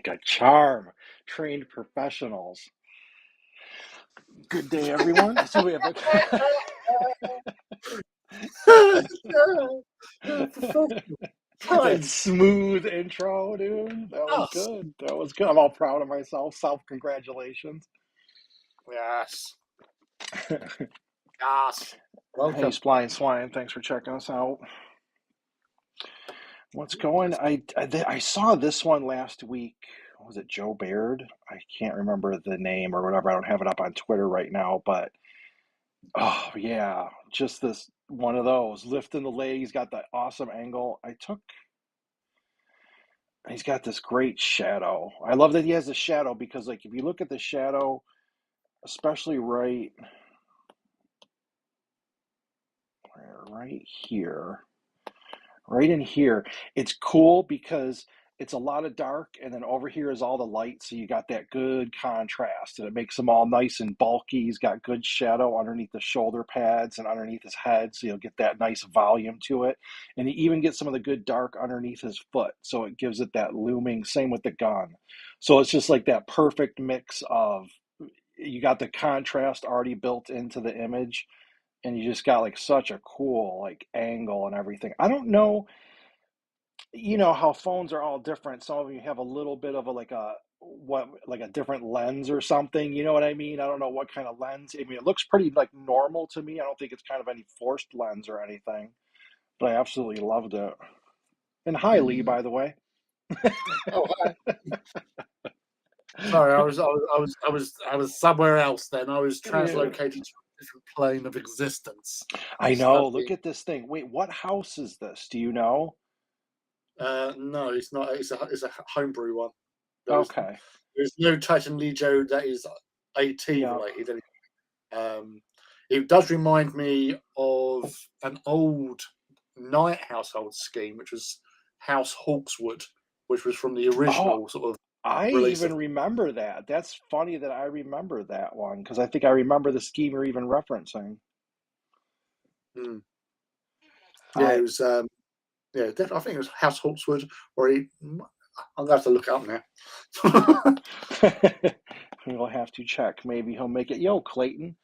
like a charm. Trained professionals. Good day, everyone. I see we have that smooth intro, dude. That was good. That was good. I'm all proud of myself. Self-congratulations. Yes. Yes. Welcome. Hey, Spline Swine. Thanks for checking us out. What's going? I saw this one last week. Was it Joe Baird? I can't remember the name or whatever. I don't have it up on Twitter right now, but oh yeah, just this one of those lifting the leg. He's got that awesome angle. He's got this great shadow. I love that he has a shadow because, like, if you look at the shadow, especially right here, right in here, it's cool because it's a lot of dark, and then over here is all the light, so you got that good contrast, and it makes him all nice and bulky. He's got good shadow underneath the shoulder pads and underneath his head, so you'll get that nice volume to it, and you even get some of the good dark underneath his foot, so it gives it that looming. Same with the gun, so it's just like that perfect mix of, you got the contrast already built into the image, and you just got like such a cool like angle and everything. I don't know, how phones are all different. Some of you have a little bit of a like a different lens or something. You know what I mean? I don't know what kind of lens. I mean, it looks pretty like normal to me. I don't think it's kind of any forced lens or anything, but I absolutely loved it. And hi, Lee, by the way. Oh, hi. Sorry, I was somewhere else then. I was translocated to a different plane of existence. I know. Look at this thing. Wait, what house is this? Do you know? No, it's not. It's a homebrew one. Okay. There's no Titan Legion that is AT related. It does remind me of an old Knight household scheme, which was House Hawkswood, which was from the original sort of. I even remember that. That's funny that I remember that one because I think I remember the scheme you're even referencing. Yeah, it was. Yeah, definitely. I think it was House Hawkswood, or I'm gonna have to look it up now. We'll have to check. Maybe he'll make it. Yo, Clayton,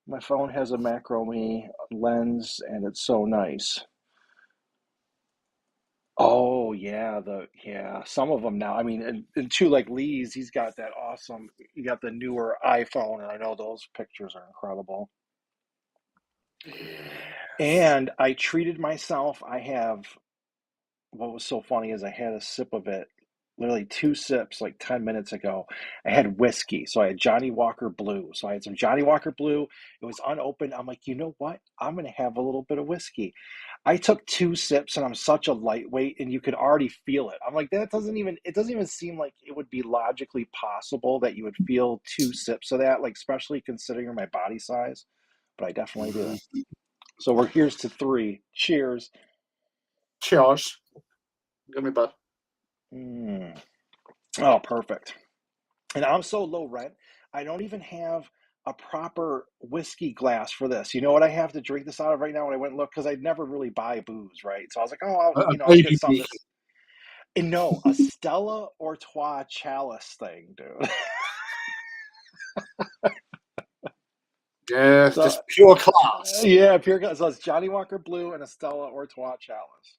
my phone has a macrame lens, and it's so nice. Oh yeah, some of them now. I mean, and too, like Lee's, he's got that awesome. You got the newer iPhone, and I know those pictures are incredible. And I treated myself. What was so funny is I had a sip of it, literally 2 sips, like 10 minutes ago. I had whiskey. So I had Johnny Walker Blue. So I had some Johnny Walker Blue. It was unopened. I'm like, you know what? I'm going to have a little bit of whiskey. I took 2 sips and I'm such a lightweight and you could already feel it. I'm like, it doesn't even seem like it would be logically possible that you would feel 2 sips of that, like, especially considering my body size. But I definitely do. So here's to 3. Cheers. Cheers. Give me bud. Oh, perfect. And I'm so low rent, I don't even have a proper whiskey glass for this. You know what I have to drink this out of right now when I went and looked? Because I'd never really buy booze, right? So I was like, oh, I'll get something. And no, a Stella Artois chalice thing, dude. Yeah, so, just pure class. Yeah, pure class. So it's Johnny Walker Blue and a Stella Artois chalice.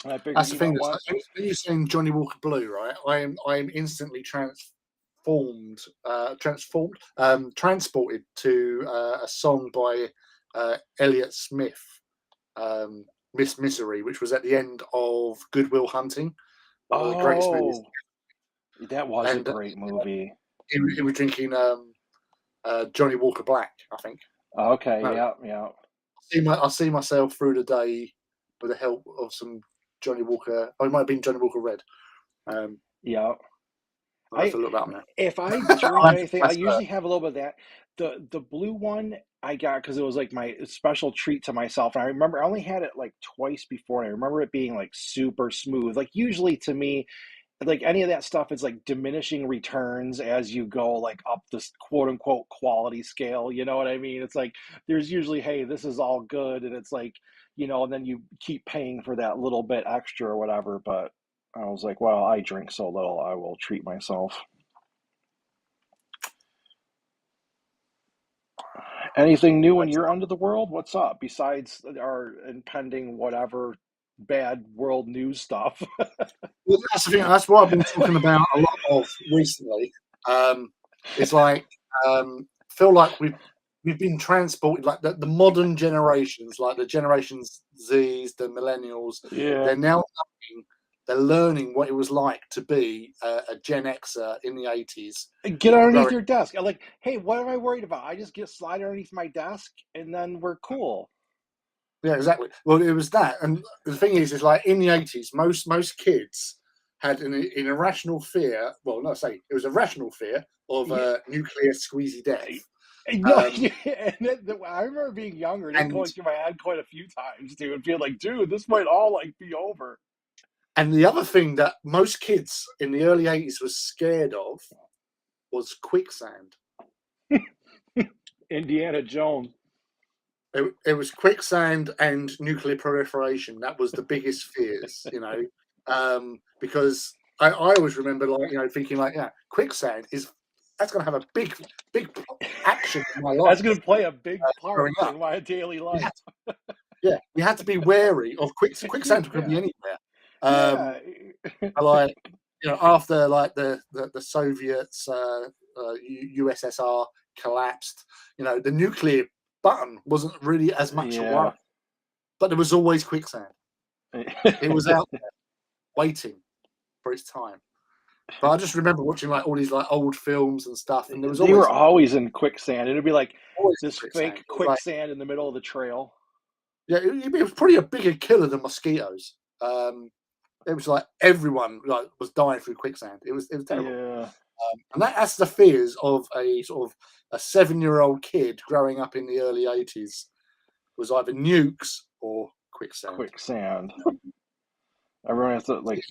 And I figured, that's the thing. When you're saying Johnny Walker Blue, right? I am instantly transported to a song by Elliott Smith, Miss Misery, which was at the end of Good Will Hunting. One of the greatest movies. That was a great movie. He was drinking Johnny Walker Black, I think. Okay, yeah. I see myself through the day with the help of some Johnny Walker. Oh, it might have been Johnny Walker Red. Yeah. I have to look that up now. If I drink anything, I usually have a little bit of that. The blue one I got because it was like my special treat to myself. And I remember I only had it like twice before, and I remember it being like super smooth. Like usually to me, like any of that stuff is like diminishing returns as you go like up this quote unquote quality scale. You know what I mean? It's like there's usually, hey, this is all good, and it's like, and then you keep paying for that little bit extra or whatever. But I was like, well, I drink so little, I will treat myself. Anything new in your end of the world? What's up besides our impending whatever bad world news stuff? Well, that's the thing. That's what I've been talking about a lot of recently. It's like feel like we've been transported, like the modern generations, like the generations Z's, the millennials. Yeah. They're now they're learning what it was like to be a Gen Xer in the 80s. Get underneath Growing, your desk. I'm like, hey, what am I worried about? I just get slide underneath my desk and then we're cool. yeah, exactly. Well, it was that, and the thing is like in the 80s, most kids had an irrational fear. Well, not say it was a rational fear of Yeah. nuclear squeezy death. No, I remember being younger and it And going through my head quite a few times, dude, and being like, dude, this might all like be over. and the other thing that most kids in the early 80s was scared of was quicksand. Indiana Jones. It was quicksand and nuclear proliferation. That was the biggest fears, because I always remember, like, thinking like, yeah, quicksand that's going to have a big action in my life. That's going to play a big part in my daily life. Yeah, you had to be wary of quicksand. Could be anywhere. Like, after like the Soviets, USSR collapsed, the nuclear button wasn't really as much a worry, but there was always quicksand. It was out there waiting for its time. But I just remember watching like all these like old films and stuff, and they were always in quicksand. It'd be like this fake quicksand like, in the middle of the trail. Yeah, it was pretty a bigger killer than mosquitoes. It was like everyone like was dying through quicksand. It was terrible. Yeah. And that's the fears of a sort of a 7-year-old kid growing up in the early 80s, was either nukes or quicksand. Quicksand. Everyone has to like.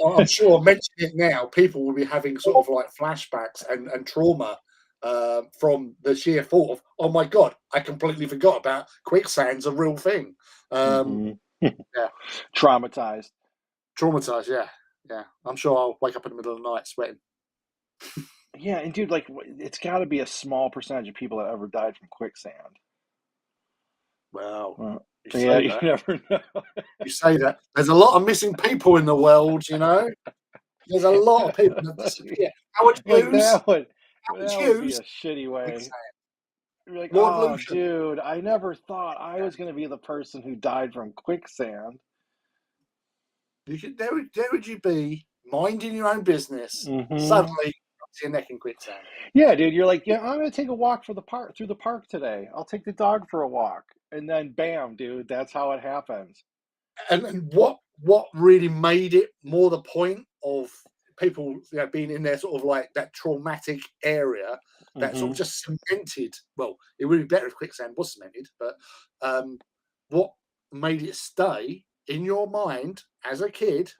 I'm sure mentioning it now, people will be having sort of like flashbacks and trauma from the sheer thought of, oh my god, I completely forgot about quicksand's a real thing. Yeah, traumatized. Yeah. I'm sure I'll wake up in the middle of the night sweating. Yeah, and dude, like, it's got to be a small percentage of people that ever died from quicksand. Well, you never know. You say that. There's a lot of missing people in the world, There's a lot of people that disappear. Howard Hughes. That would be a shitty way. You're like, Lord oh, Lucian. dude, I never thought I was going to be the person who died from quicksand. There would you be, minding your own business, suddenly your neck in quicksand. Yeah, dude, you're like, yeah, I'm going to take a walk through the park today. I'll take the dog for a walk. And then bam, dude, that's how it happens. And what really made it more the point of people being in there sort of like that traumatic area that sort of just cemented, well, it would be better if quicksand was cemented, but what made it stay in your mind as a kid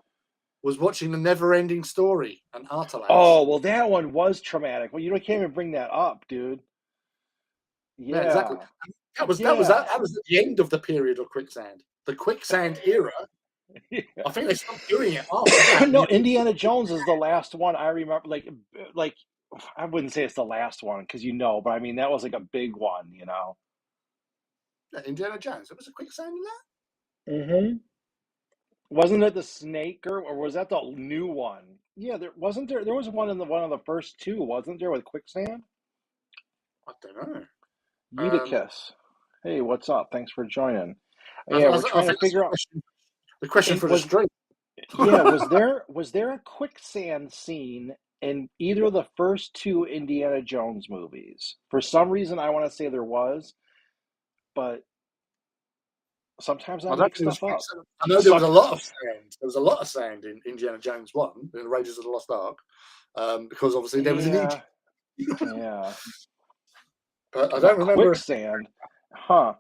was watching the Never-Ending Story and Artalax. Oh, well, that one was traumatic. Well, you can't even bring that up, dude. Yeah, exactly. That was at the end of the period of quicksand. The quicksand era. Yeah. I think they stopped doing it after that. No, Indiana Jones is the last one I remember. Like I wouldn't say it's the last one because but I mean that was like a big one, Yeah, Indiana Jones. There was a quicksand in that. Wasn't it the snake or was that the new one? Yeah, there wasn't there. There was one in one of the first two, wasn't there, with quicksand? I don't know. Yeeticus. Hey, what's up? Thanks for joining. Yeah, we're trying to figure out the question for the stream. Yeah, was there a quicksand scene in either of the first two Indiana Jones movies? For some reason, I want to say there was, but sometimes I make stuff up. I know there was a lot of sand. There was a lot of sand in Indiana Jones 1, in the Raiders of the Lost Ark, because obviously there was an Egypt. Yeah. But I don't remember quicksand. Huh.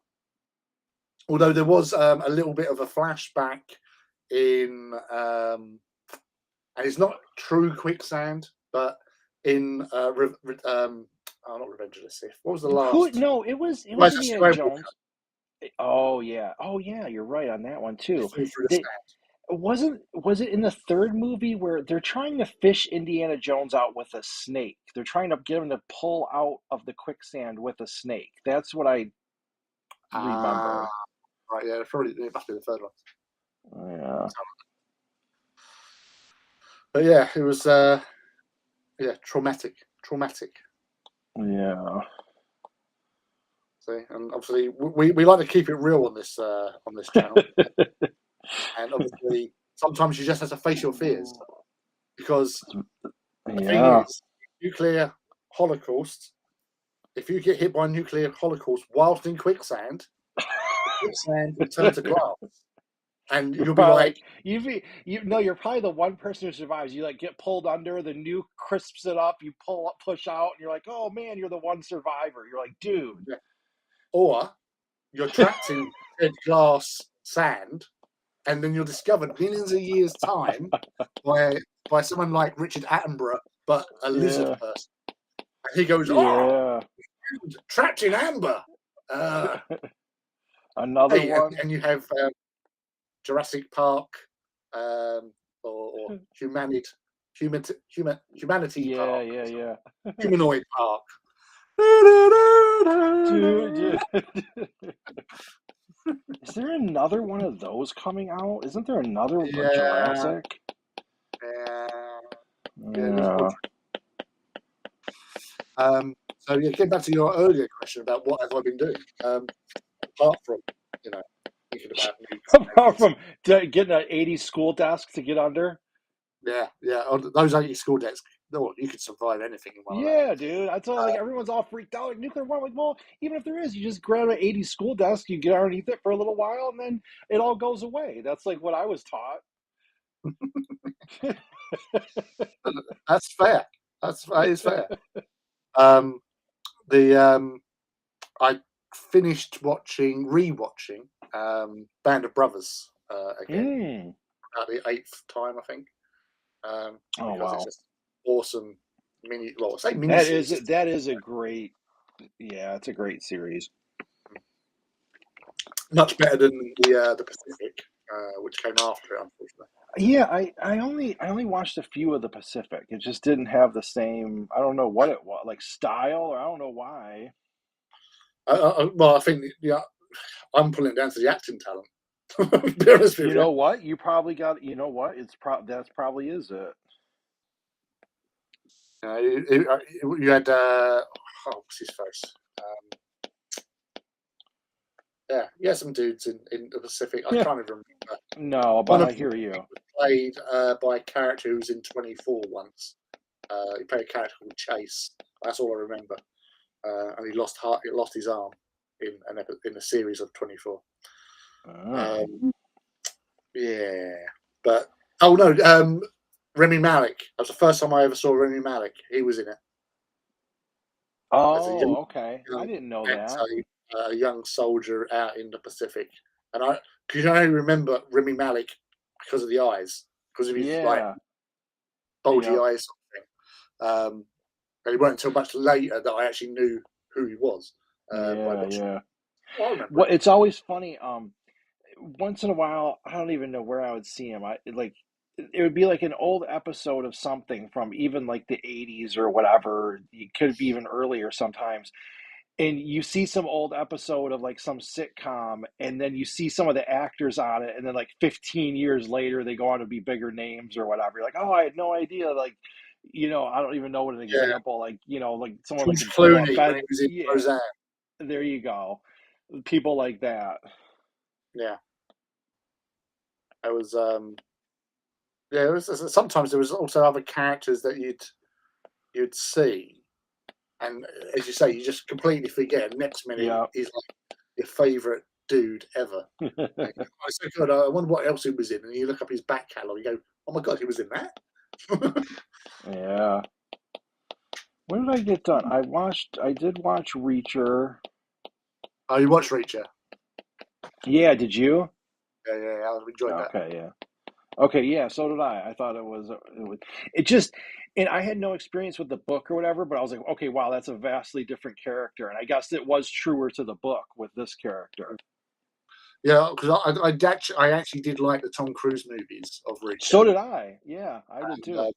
Although there was a little bit of a flashback in, and it's not true quicksand, but in not Revenge of the Sith. What was the last? No, it was Indiana Jones. Oh yeah, you're right on that one too. was it in the third movie where they're trying to fish Indiana Jones out with a snake? They're trying to get him to pull out of the quicksand with a snake. That's what I Ah, remember. right, yeah, probably it must be the third one. Yeah. But yeah, it was yeah, traumatic. Yeah. See, and obviously we like to keep it real on this channel, and obviously sometimes you just have to face your fears because the thing Yeah. is, nuclear holocaust. If you get hit by a nuclear holocaust whilst in quicksand, the quicksand will turn to glass, and You're you'll be probably like, like you no, you're probably the one person who survives. You like get pulled under, the nuke crisps it up, you pull up, push out, and you're like, oh man, you're the one survivor. You're like, dude. yeah. Or you're trapped in dead glass sand, and then you're discovered millions of years time by someone like Richard Attenborough, but a lizard Yeah. person. And he goes, "Oh, Yeah. trapped in amber." Another Hey, one. and you have Jurassic Park, or Humanity Yeah, Park, yeah, yeah. Humanoid Park. Dude. Is there another one of those coming out? Isn't there another Yeah, Jurassic? yeah, yeah. It was called. Yeah. So yeah, getting back to your earlier question about what have I been doing, apart from you know thinking about nukes and Apart aliens. from getting an 80s school desk to get under. Yeah, yeah. Those 80 school decks. No, you could survive anything in one of Yeah, dude. I told like that. everyone's all freaked out like nuclear bomb. Like, well, even if there is, you just grab an 80s school desk, you get underneath it for a little while, and then it all goes away. That's like what I was taught. That's fair. That is fair. Um, the I finished rewatching Band of Brothers again Mm. about the eighth time, I think, Oh because it's wow. just awesome well, I say mini That series, is just that is a great yeah, it's a great series. much better than the Pacific, which came after it, unfortunately. Yeah, I only watched a few of the Pacific. It just didn't have the same, I don't know what it was, like style, or I don't know why. Well, I think yeah, I'm pulling it down to the acting talent. To be honest with You you, know what? You probably got, you know what? That's probably is it. you had what's his face? Um, yeah, you had some dudes in the Pacific. I Yeah. can't even remember. No, One but of I them hear you. was played by a character who was in 24 once. He played a character called Chase. That's all I remember. And he lost his arm in a series of 24. Oh. Um, yeah, but oh no, Remy Malik. That was the first time I ever saw Remy Malik. He was in it as a Oh, okay. I young didn't know that. actor, a young soldier out in the Pacific. And because I only remember Remy Malik because of the eyes, because of his like Yeah. bulgy Yep. eyes sort of thing. And it wasn't until much later that I actually knew who he was by Yeah, watching. yeah. Oh, I remember Well, him. it's always funny. Once in a while, I don't even know where I would see him. It would be like an old episode of something from even like the 80s or whatever. It could be even earlier sometimes. And you see some old episode of like some sitcom, and then you see some of the actors on it, and then like 15 years later, they go on to be bigger names or whatever. You're like, oh, I had no idea. Like, I don't even know what an Yeah, example, like, like someone that George can pull off Clooney when bed. he was in Yeah, Roseanne. there you go. People like that. Yeah, it was. Yeah, it was. Sometimes there was also other characters that you'd see, and as you say, you just completely forget. Next minute, Yeah. he's like your favourite dude ever. Like, oh, it's so good. I wonder what else he was in. And you look up his back catalogue, you go, "Oh my god, he was in that." Yeah. When did I get done? I did watch Reacher. Oh, you watched Reacher? Yeah, did you? Yeah. I enjoyed that. Okay, yeah. Okay, yeah, so did I. I thought it just, and I had no experience with the book or whatever, but I was like, okay, wow, that's a vastly different character. And I guess it was truer to the book with this character. Yeah, because I actually did like the Tom Cruise movies of So recent, did I. Yeah, I did and too.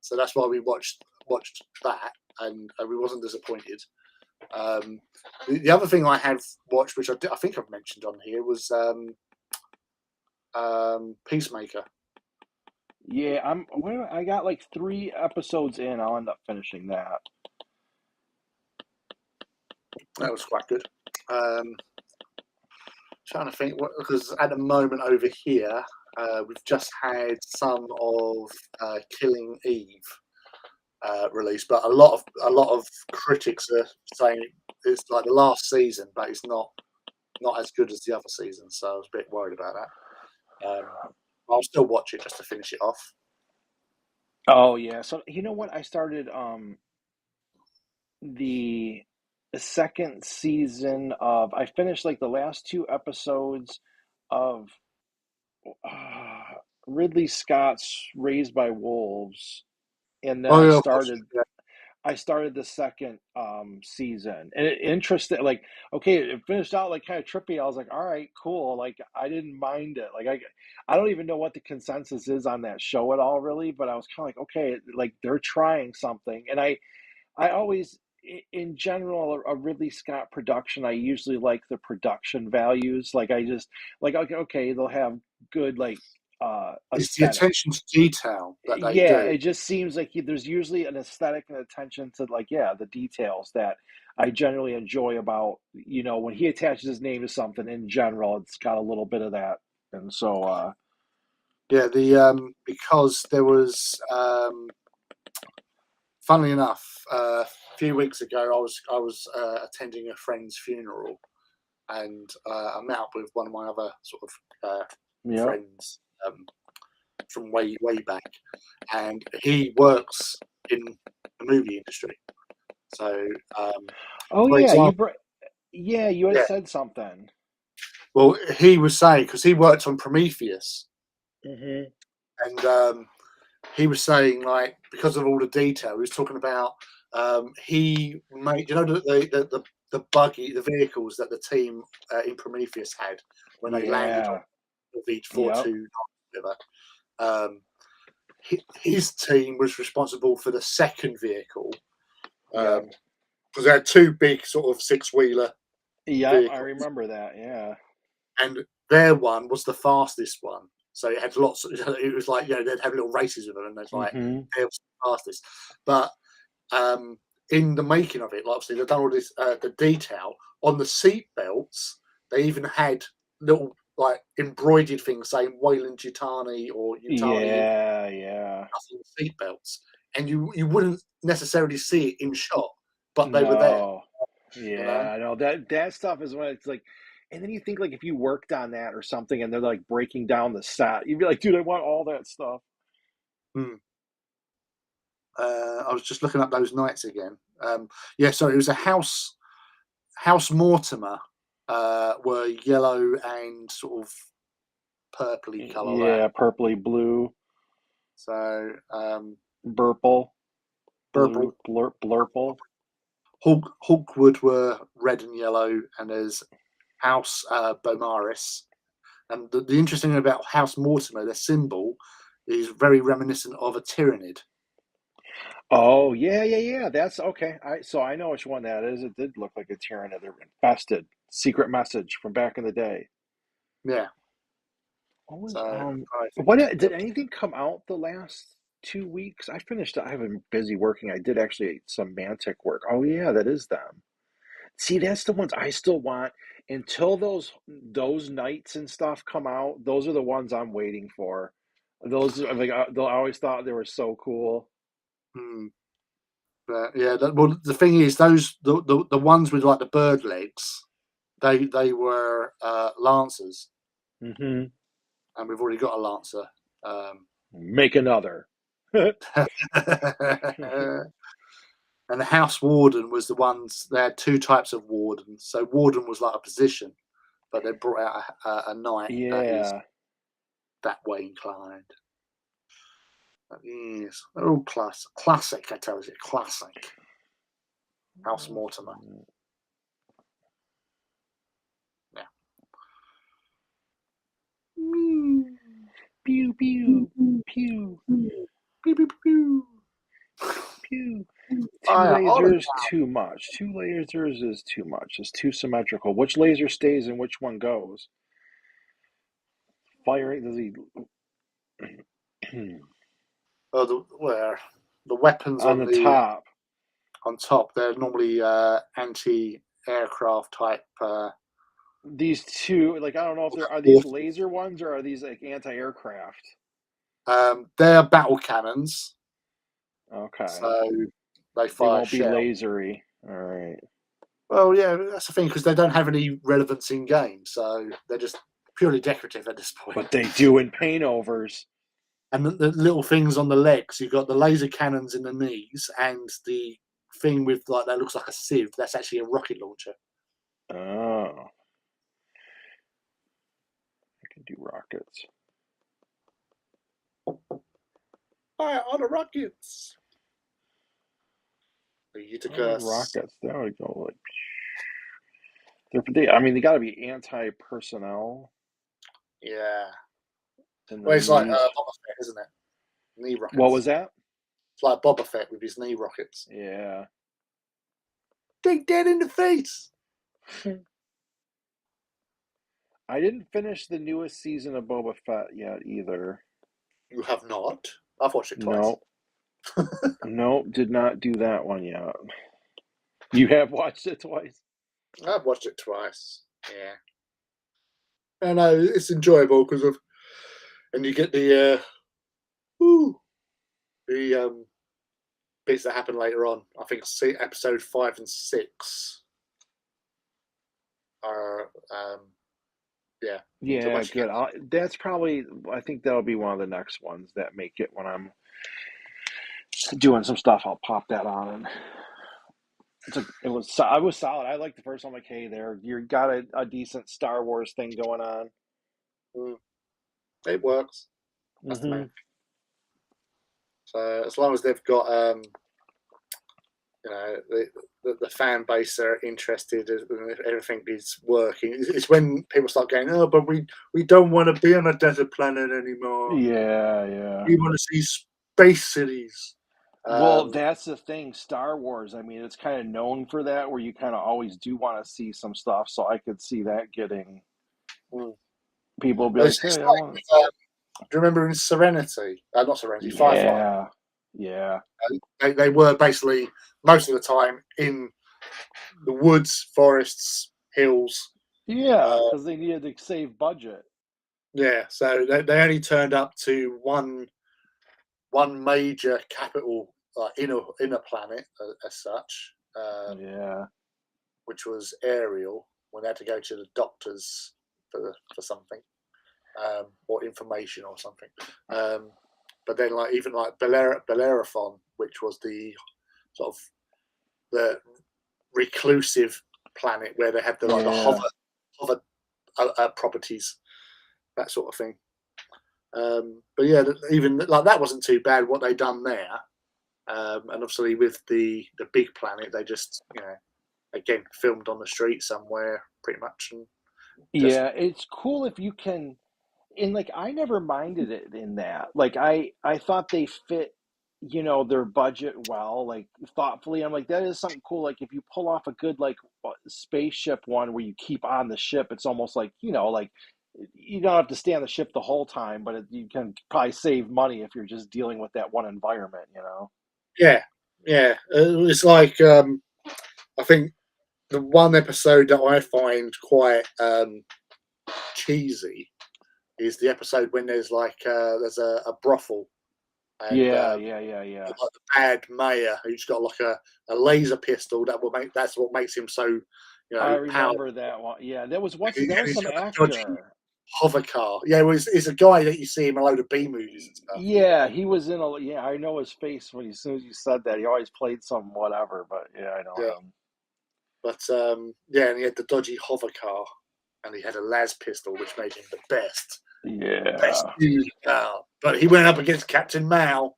so that's why we watched that, and we wasn't disappointed. The other thing I have watched, which I think I've mentioned on here, was Peacemaker. Yeah, I got like 3 episodes in. I'll end up finishing that. That was quite good. Trying to think what, because at the moment over here we've just had some of Killing Eve released, but a lot of critics are saying it's like the last season, but it's not as good as the other seasons. So I was a bit worried about that. I'll still watch it just to finish it off. Oh yeah. So you know what? I started the second season of. I finished like the last 2 episodes of uh, Ridley Scott's Raised by Wolves, and then Oh yeah, of course. Yeah. I started the second season, and it interesting. Like, okay, it finished out like kind of trippy. I was like, all right, cool. Like, I didn't mind it. Like, I don't even know what the consensus is on that show at all, really. But I was kind of like, okay, like they're trying something, and I always, in general, a Ridley Scott production, I usually like the production values. Like, I just like, okay, they'll have good like It's the aesthetic. attention to detail that they Yeah, do. it just seems like there's usually an aesthetic and attention to like, yeah, the details that I generally enjoy about, when he attaches his name to something in general, it's got a little bit of that. And so, Yeah, the because there was funnily enough, a few weeks ago, I was attending a friend's funeral, and I met up with one of my other sort of yeah. friends from way back, and he works in the movie industry. So, Oh for yeah, example, yeah, you had yeah, said something. well, he was saying because he worked on Prometheus, Hmm. and he was saying like because of all the detail, he was talking about he made the buggy, the vehicles that the team in Prometheus had when they landed on Yeah. the Yep. V42 River. Um, his team was responsible for the second vehicle Yep. because they had two big sort of six-wheeler Yep. I vehicles, remember that. Yeah. and their one was the fastest one. So it had lots. It was like they'd have little races with them, and it's like Hmm. they was the fastest. But in the making of it, like obviously they've done all this the detail on the seat belts. They even had little like embroidered things saying Wayland Yutani or Yutani in Yeah. Yeah. the seat belts, and you wouldn't necessarily see it in shot, but they were there. No. You know. Yeah, I know that stuff is when it's like, and then you think like if you worked on that or something, and they're like breaking down the set, you'd be like, dude, I want all that stuff. Hmm. I was just looking up those nights again. Yeah, so it was a House Mortimer were yellow and sort of purpley colour there. Yeah, purpley blue, So purple, purple. blue, blurple. Hawkwood were red and yellow, and there's House Bomaris. And the interesting thing about House Mortimer, their symbol is very reminiscent of a tyrannid. Oh yeah, yeah, yeah. That's okay. I know which one that is. It did look like a Tyraniid. They're infested. Secret message from back in the day. Yeah. What So was I think what yeah. did anything come out the last 2 weeks? I finished. I've been busy working. I did actually some Mantic work. Oh yeah, that is them. See, that's the ones I still want until those nights and stuff come out. Those are the ones I'm waiting for. Those like I always thought they were so cool. Hmm. But yeah, well, the thing is, those the ones with like the bird legs, they were lancers, Hmm. and we've already got a lancer. Make another. And the House Warden was the ones. They had two types of Warden. So Warden was like a position, but they brought out a knight that is Yeah. that way inclined. Yes, oh, classic. I tell you, classic. House Mortimer. Yeah. Pew pew pew Pew, pew, pew. pew. Two Fire all the lasers, too much. Two lasers is too much. It's too symmetrical. Which laser stays and which one goes? Firing, does he? where the weapons On on the the top. on top, they're normally anti-aircraft type. These two, like, I don't know if are these laser ones or are these like anti-aircraft? They're battle cannons, Okay. so they They fire won't be shell. lasery. All right. Well, yeah, that's the thing because they don't have any relevance in game, so they're just purely decorative at this point. But they do in Paintovers. And the little things on the legs, you've got the laser cannons in the knees, and the thing with like that looks like a sieve. That's actually a rocket launcher. Oh. I can do rockets. Fire all the rockets! Rockets. That would go like. I mean, they got to be anti-personnel. Yeah. And Well, then it's like these. Boba Fett, isn't it? Knee What was rockets. that? It's like Boba Fett with his knee rockets. Yeah. Dig dead in the face. I didn't finish the newest season of Boba Fett yet either. You have not? I've watched it twice. No. Nope, did not do that one yet. You have watched it twice? I've watched it twice. Yeah. And it's enjoyable because of, and you get the bits that happen later on. I think episode 5 and 6 are yeah. So Yeah, once you good. That's probably, I think that'll be one of the next ones that make it when I'm doing some stuff. I'll pop that on, and I was solid. I liked the first one. Like, hey, there, you got a decent Star Wars thing going on. it works. That's the main Mm-hmm. thing. So as long as they've got the fan base are interested and if everything is working. It's when people start going, oh, but we don't want to be on a desert planet anymore. Yeah, yeah. We want to see space cities. Well, that's the thing. Star Wars, I mean, it's kind of known for that, where you kind of always do want to see some stuff. So I could see that getting people be like, It's hey, I want. like, do you remember in Serenity? Not Serenity, Firefly. Yeah, yeah. They were basically most of the time in the woods, forests, hills. Yeah, because they needed to save budget. Yeah, so they only turned up to one major capital inner planet as such, Yeah. which was Ariel, when they had to go to the doctors for something or information or something. But then, like even like Bellerophon, which was the sort of the reclusive planet where they had the like the hover properties, that sort of thing. But yeah, even like that wasn't too bad what they done there. And obviously with the big planet, they just again filmed on the street somewhere pretty much, and just Yeah, it's cool if you can, and like I never minded it in that. Like I thought they fit, their budget well, like thoughtfully. I'm like, that is something cool. Like if you pull off a good like spaceship one where you keep on the ship, it's almost like, like you don't have to stay on the ship the whole time, but you can probably save money if you're just dealing with that one environment. yeah, yeah. It's like I think the one episode that I find quite cheesy is the episode when there's like there's a brothel and Yeah, yeah, yeah, yeah. like the bad mayor who's got like a laser pistol that's what makes him so I powerful. remember that one. Yeah, that was And that was he's some got a dodgy actor. hover car. Yeah, it's a guy that you see in a load of B movies and stuff. Yeah, he was in a. Yeah, I know his face when as soon as you said that. He always played some whatever, but yeah, I know Yeah, him. but yeah, and he had the dodgy hover car, and he had a las pistol, which made him the best Yeah. in the car. But he went up against Captain Mao.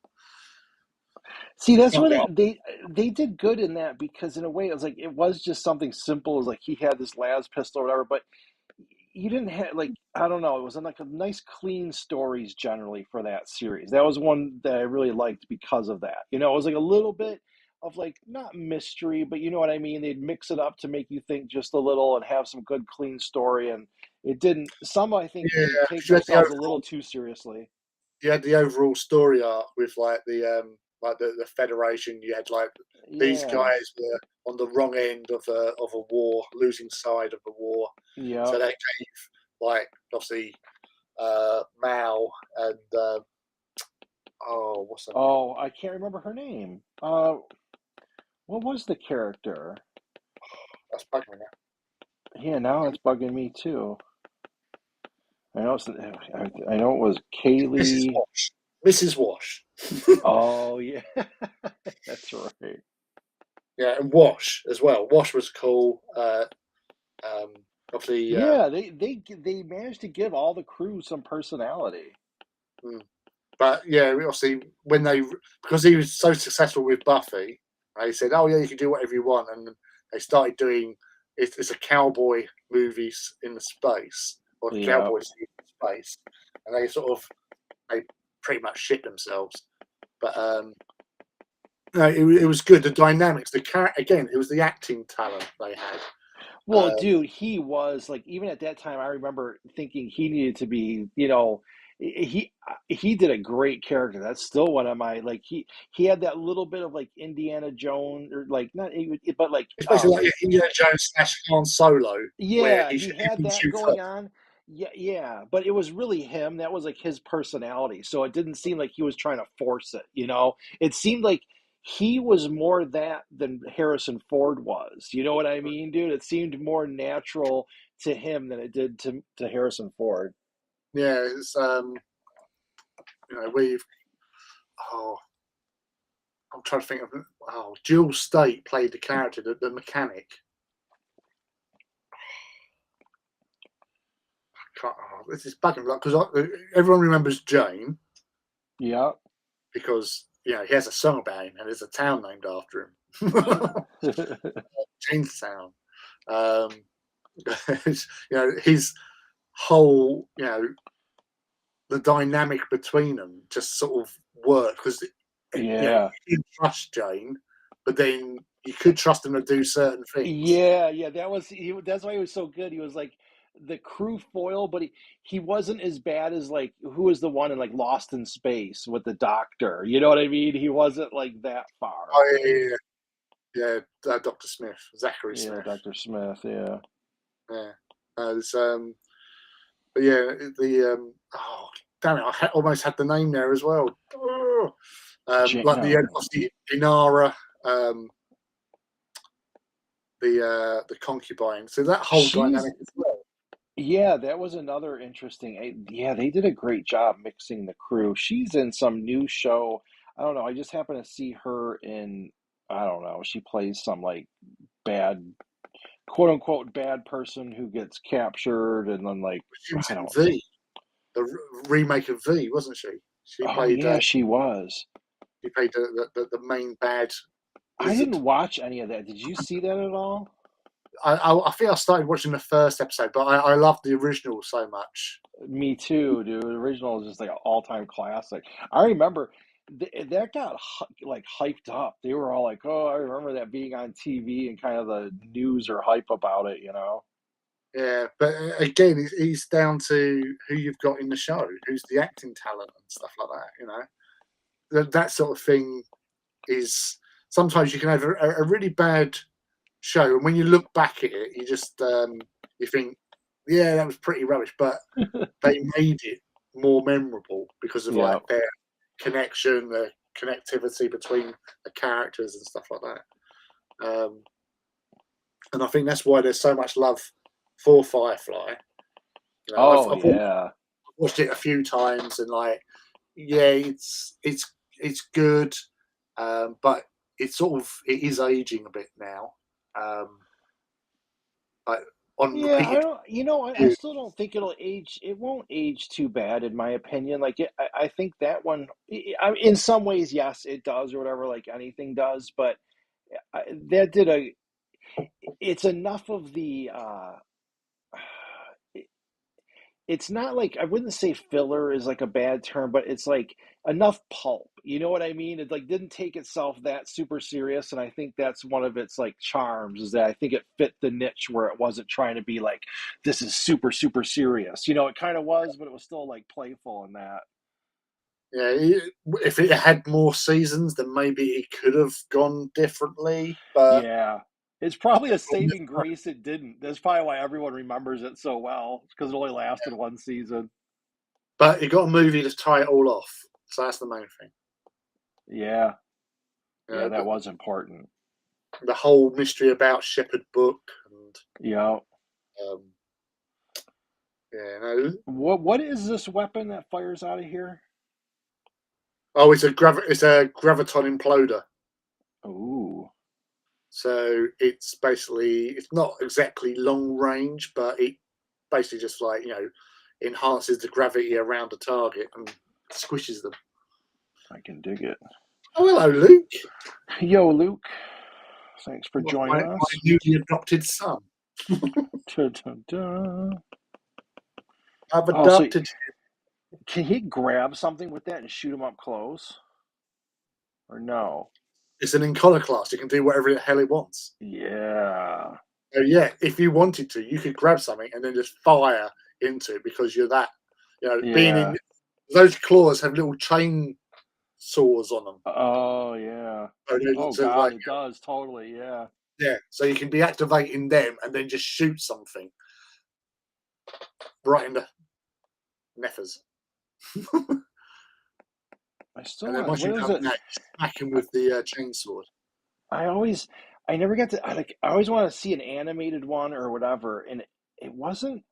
See, that's Not where well. they did good in that because in a way it was just something simple as like he had this las pistol or whatever, but you didn't have like I don't know. It was like a nice, clean stories generally for that series. That was one that I really liked because of that. You know, it was like a little bit of like not mystery, but you know what I mean. They'd mix it up to make you think just a little and have some good, clean story. And it didn't. Some I think Yeah, did take 'cause themselves a little too seriously. you had the overall story arc with like the Federation. You had like these Yeah. guys were on the wrong end of a war, losing side of the war. So Yep. that gave like obviously Mao and oh, what's her name? Oh, I can't remember her name. What was the character? That's bugging me now. Yeah, now it's bugging me too. I know it was Mrs. Kaylee. Wash. Mrs. Wash. Oh yeah, that's right. Yeah, and Wash as well. Wash was cool. Um, obviously, Yeah, they managed to give all the crew some personality. mm, but yeah, obviously when they because he was so successful with Buffy, they said, "Oh yeah, you can do whatever you want," and they started doing it's a cowboy movies in the space or Yeah. cowboys in space, and they pretty much shit themselves. But no, it was good. The dynamics, again, it was the acting talent they had. Well, Um, dude, he was like even at that time. I remember thinking he needed to be. You know, he did a great character. That's still one of my like. He had that little bit of like Indiana Jones or like not, but like it's basically like Indiana Jones slash Han Solo, where yeah, he he you had can that shoot going up. on. Yeah, yeah, but it was really him. That was like his personality. So it didn't seem like he was trying to force it, you know? It seemed like he was more that than Harrison Ford was. You know what I mean, dude? It seemed more natural to him than it did to Harrison Ford. Yeah, it's we've oh I'm trying to think of Jill State played the character, the mechanic. This is bugging me because everyone remembers Jane Yeah. because he has a song about him and there's a town named after him, Jamestown. Um, his whole the dynamic between them just sort of worked because Yeah. you trust Jane, but then you could trust him to do certain things. Yeah, yeah, that's why he was so good. He was like the crew foil, but he wasn't as bad as like who was the one in like Lost in Space with the doctor. You know what I mean? He wasn't like that far. Oh yeah, Dr. Smith, Zachary Yeah, Smith. Dr. Smith, yeah. Yeah, it's, but yeah, oh damn it, almost had the name there as well. Oh. Like No. obviously Inara, um, the concubine. So that whole She's dynamic as well. yeah, that was another interesting. Yeah, they did a great job mixing the crew. She's in some new show. I don't know. I just happened to see her in I don't know. She plays some like bad quote unquote bad person who gets captured and then like She was I in don't V, the remake of V, wasn't she? She oh played yeah she was. the main bad I wizard. didn't watch any of that. Did you see that at all? I think I started watching the first episode, but I loved the original so much. Me too, dude. The original is just like an all-time classic. I remember that got like hyped up. They were all like, "Oh, I remember that being on TV and kind of the news or hype about it," you know? Yeah, but again, it's down to who you've got in the show, who's the acting talent and stuff like that. That sort of thing is sometimes you can have a really bad show, and when you look back at it, you think, yeah, that was pretty rubbish, but they made it more memorable because of Yeah. like their connection, the connectivity between the characters and stuff like that. And I think that's why there's so much love for Firefly. Oh I've yeah. watched it a few times, and like, yeah, it's good, but it is aging a bit now. Um, like on Yeah, I repeated don't, you know, I views, still don't think it won't age too bad in my opinion. Like I think that one, in some ways, yes, it does or whatever, like anything does, but that did it's enough of the it's not like I wouldn't say filler is like a bad term, but it's like enough pulp. You know what I mean? It like didn't take itself that super serious, and I think that's one of its like charms is that I think it fit the niche where it wasn't trying to be like this is super super serious. You know, it kind of was, but it was still like playful in that. Yeah, if it had more seasons, then maybe it could have gone differently. But Yeah. It's probably a saving grace it didn't. That's probably why everyone remembers it so well because it only lasted one season. but it got a movie to tie it all off, so that's the main thing. Yeah. You Yeah, know, that was important. the whole mystery about Shepherd Book and Yeah. um, yeah, no. What is this weapon that fires out of here? Oh, it's a graviton imploder. Ooh. So it's not exactly long range, but it basically just like enhances the gravity around a target and squishes them. I can dig it. Oh, hello, Luke. Yo, Luke. Thanks for joining My us. newly adopted son. Da, da, da. I've Oh, so adopted. can he grab something with that and shoot him up close? Or no? It's an iconoclast. It can do whatever the hell it wants. Yeah. So yeah, if you wanted to, you could grab something and then just fire into it because you're that. Being in Yeah. those claws have little chain saws on them. Oh, yeah. Oh, So God, like it does. Totally. Yeah. yeah, so you can be activating them and then just shoot something right in the nethers. I still And then want, once what you've is done it? that, you smack him with the chainsword. I always, I never got to, I always want to see an animated one or whatever. And it wasn't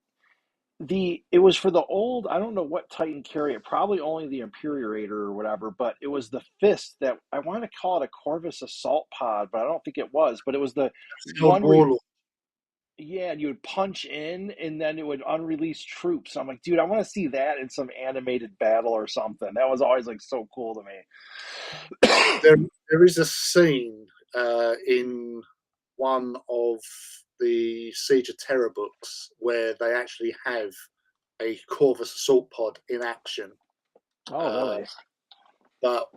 it was for the old, I don't know what Titan carry it, probably only the Imperator or whatever, but it was the fist that I want to call it a Corvus Assault Pod, but I don't think it was. But it was the The old one where warlord. yeah, and you would punch in and then it would unrelease troops. I'm like, dude, I want to see that in some animated battle or something. That was always like so cool to me. There is a scene in one of the Siege of Terror books where they actually have a Corvus assault pod in action. Oh, Uh, really? but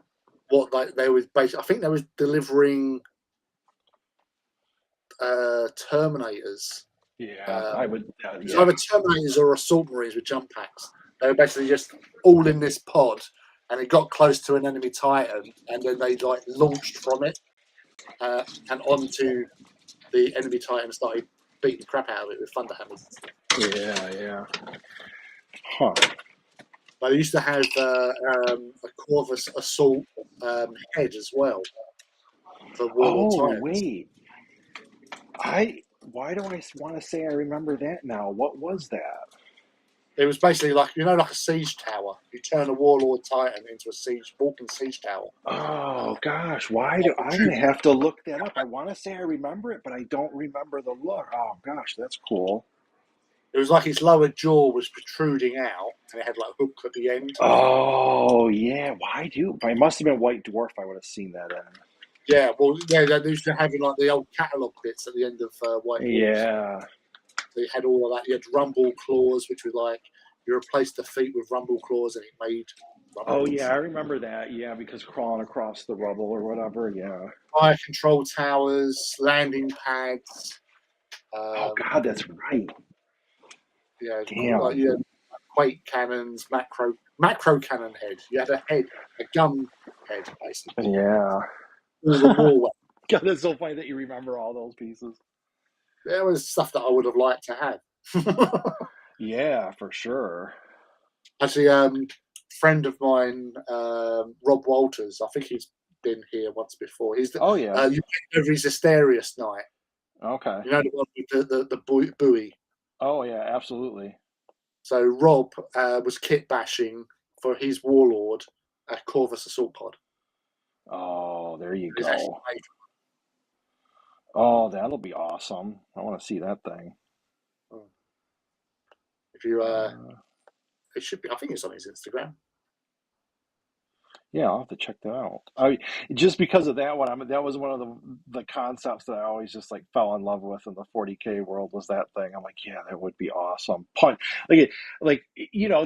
what they was basically, I think they was delivering Terminators. Yeah, I would. It's Yeah. either Terminators or Assault Marines with jump packs. They were basically just all in this pod, and it got close to an enemy Titan, and then they like launched from it and onto the enemy Titan and started beating the crap out of it with thunder hammers and stuff. Yeah, yeah. Huh. But they used to have a Corvus Assault head as well for Warlord Oh, Titans. wait. I why do I want to say I remember that now? What was that? It was basically like like a siege tower. You turn a Warlord Titan into a walking siege tower. Oh gosh, why do I'm gonna have to look that up. I want to say I remember it, but I don't remember the look. Oh gosh, that's cool. It was like its lower jaw was protruding out, and it had like a hook at the end. Oh yeah, why do I must have been White Dwarf. I would have seen that Yeah, well, yeah, they used to have like the old catalogue bits at the end of White in. Dwarfs. Yeah. So you had all of that. You had rumble claws, which were like you replaced the feet with rumble claws, and it made Oh yeah, rumbles. I remember that. Yeah, because crawling across the rubble or whatever. Yeah. Fire control towers, landing pads. Oh Um, God, that's right. like Damn. you had quake cannons, macro cannon head. You had a head, a gun head, basically. Yeah. All the war weapons. God, that's so funny that you remember all those pieces. There was stuff that I would have liked to have. Yeah, for sure. Actually, friend of mine, Rob Walters. I think he's been here once before. He's the Oh yeah. you get over his Asterius night. Okay. You know the one with the buoy. Oh yeah, absolutely. So Rob was kit bashing for his warlord a Corvus assault pod. Oh, there you He's actually go. made. Oh, that'll be awesome. I want to see that thing. If you, Uh, it should be. I think it's on his Instagram. Yeah, I'll have to check that out. Just because of that one, that was one of the concepts that I always just like fell in love with in the 40K world was that thing. I'm like, yeah, that would be awesome. Punch like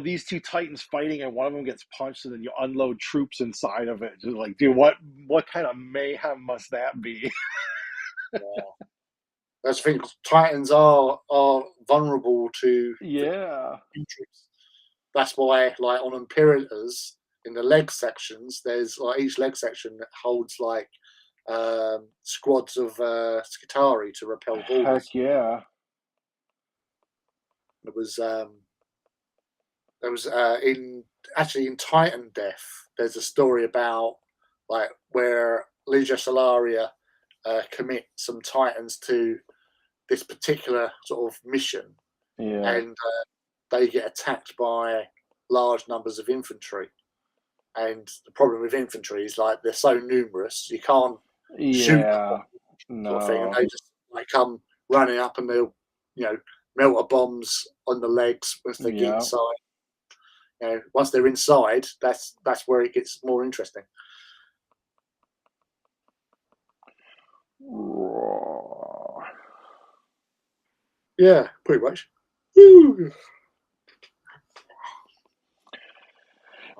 these two titans fighting and one of them gets punched and then you unload troops inside of it. Just like, dude, what kind of mayhem must that be? Yeah. That's the thing. Titans are vulnerable to Yeah, troops. That's why, like on Imperator's, in the leg sections, there's like each leg section that holds like squads of Skitari to repel heck balls. yeah, It was there was in Titan Death. There's a story about like where Legia Solaria commit some Titans to this particular sort of mission, yeah, and they get attacked by large numbers of infantry. And the problem with infantry is like they're so numerous, you can't shoot yeah. sort of thing, and No, they just like come running up and they'll melt a bombs on the legs once they get yeah. inside. Once they're inside, that's where it gets more interesting. Yeah, pretty much. Woo.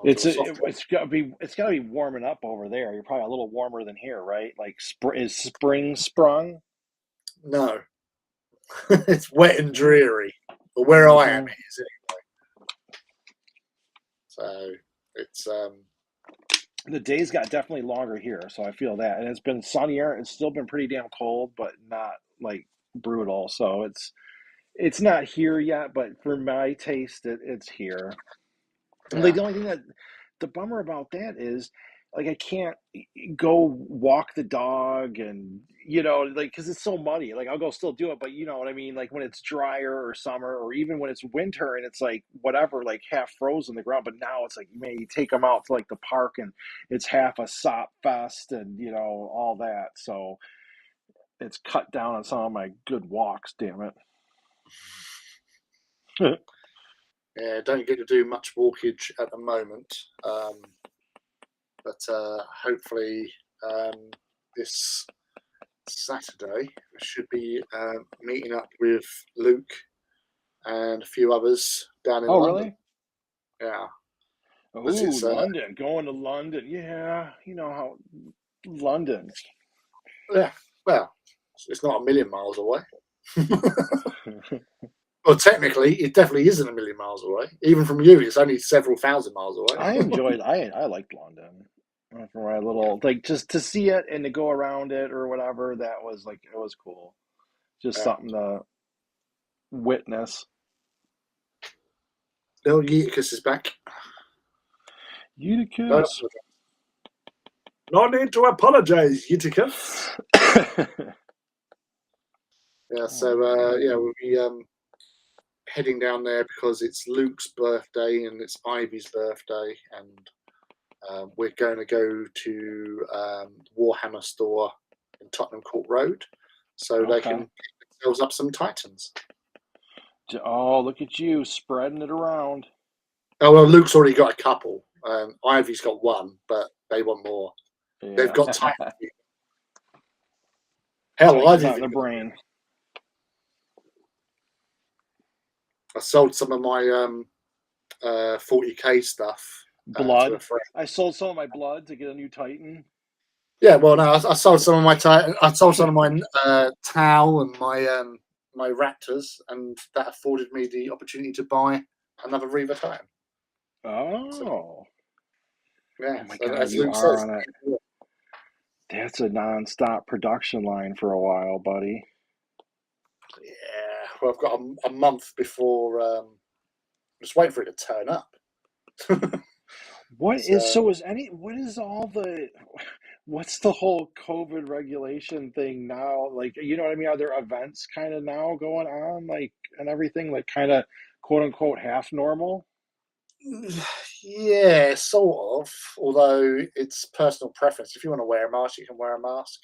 It's gotta be warming up over there. You're probably a little warmer than here, right? Like is spring sprung? No, it's wet and dreary. But where I am, Hmm. it is anyway. So it's The days got definitely longer here, so I feel that. And it's been sunnier. It's still been pretty damn cold, but not like brutal. So it's not here yet, but for my taste, it's here. Like yeah. the only thing that the bummer about that is like I can't go walk the dog and like because it's so muddy. Like I'll go still do it, but you know what I mean. Like when it's drier or summer or even when it's winter and it's like whatever, like half frozen the ground. But now it's like man, you take them out to like the park and it's half a sop fest and all that. So it's cut down on some of my good walks. Damn it. Yeah, don't get to do much walkage at the moment, but hopefully this Saturday I should be meeting up with Luke and a few others down in Oh London. really? Yeah, because Oh, it's London, going to London. Yeah, you know how London. yeah, well, it's not a million miles away. Well, technically, it definitely isn't a million miles away. Even from you, it's only several thousand miles away. I liked London. For my little like just to see it and to go around it or whatever, that was like it was cool. Just Yeah. something to witness. Little Eutychus is back. No, Eutychus. no need to apologize, Eutychus. Yeah, so yeah, we'll be heading down there because it's Luke's birthday and it's Ivy's birthday, and we're going to go to Warhammer store in Tottenham Court Road, so they can Okay. pick themselves up some Titans. Oh, look at you spreading it around. Oh well, Luke's already got a couple. Ivy's got one, but they want more. They've Yeah. got Titans. Hell, Titans I've out in even the brain. I sold some of my 40k stuff to a Blood. friend. I sold some of my blood to get a new Titan. Yeah, well, no, I sold some of my I sold some of my Tau and my Raptors, and that afforded me the opportunity to buy another Reaver Titan. So Oh. yeah, Oh my so God, as you Luke are says, on it. That's a non-stop production line for a while, buddy. yeah. Well, I've got a month before. Just waiting for it to turn up. What is So so is any what is all the what's the whole COVID regulation thing now? Like, you know what I mean? Are there events kind of now going on, like, and everything, like, kind of quote unquote half normal? yeah, sort of. Although it's personal preference. If you want to wear a mask, you can wear a mask.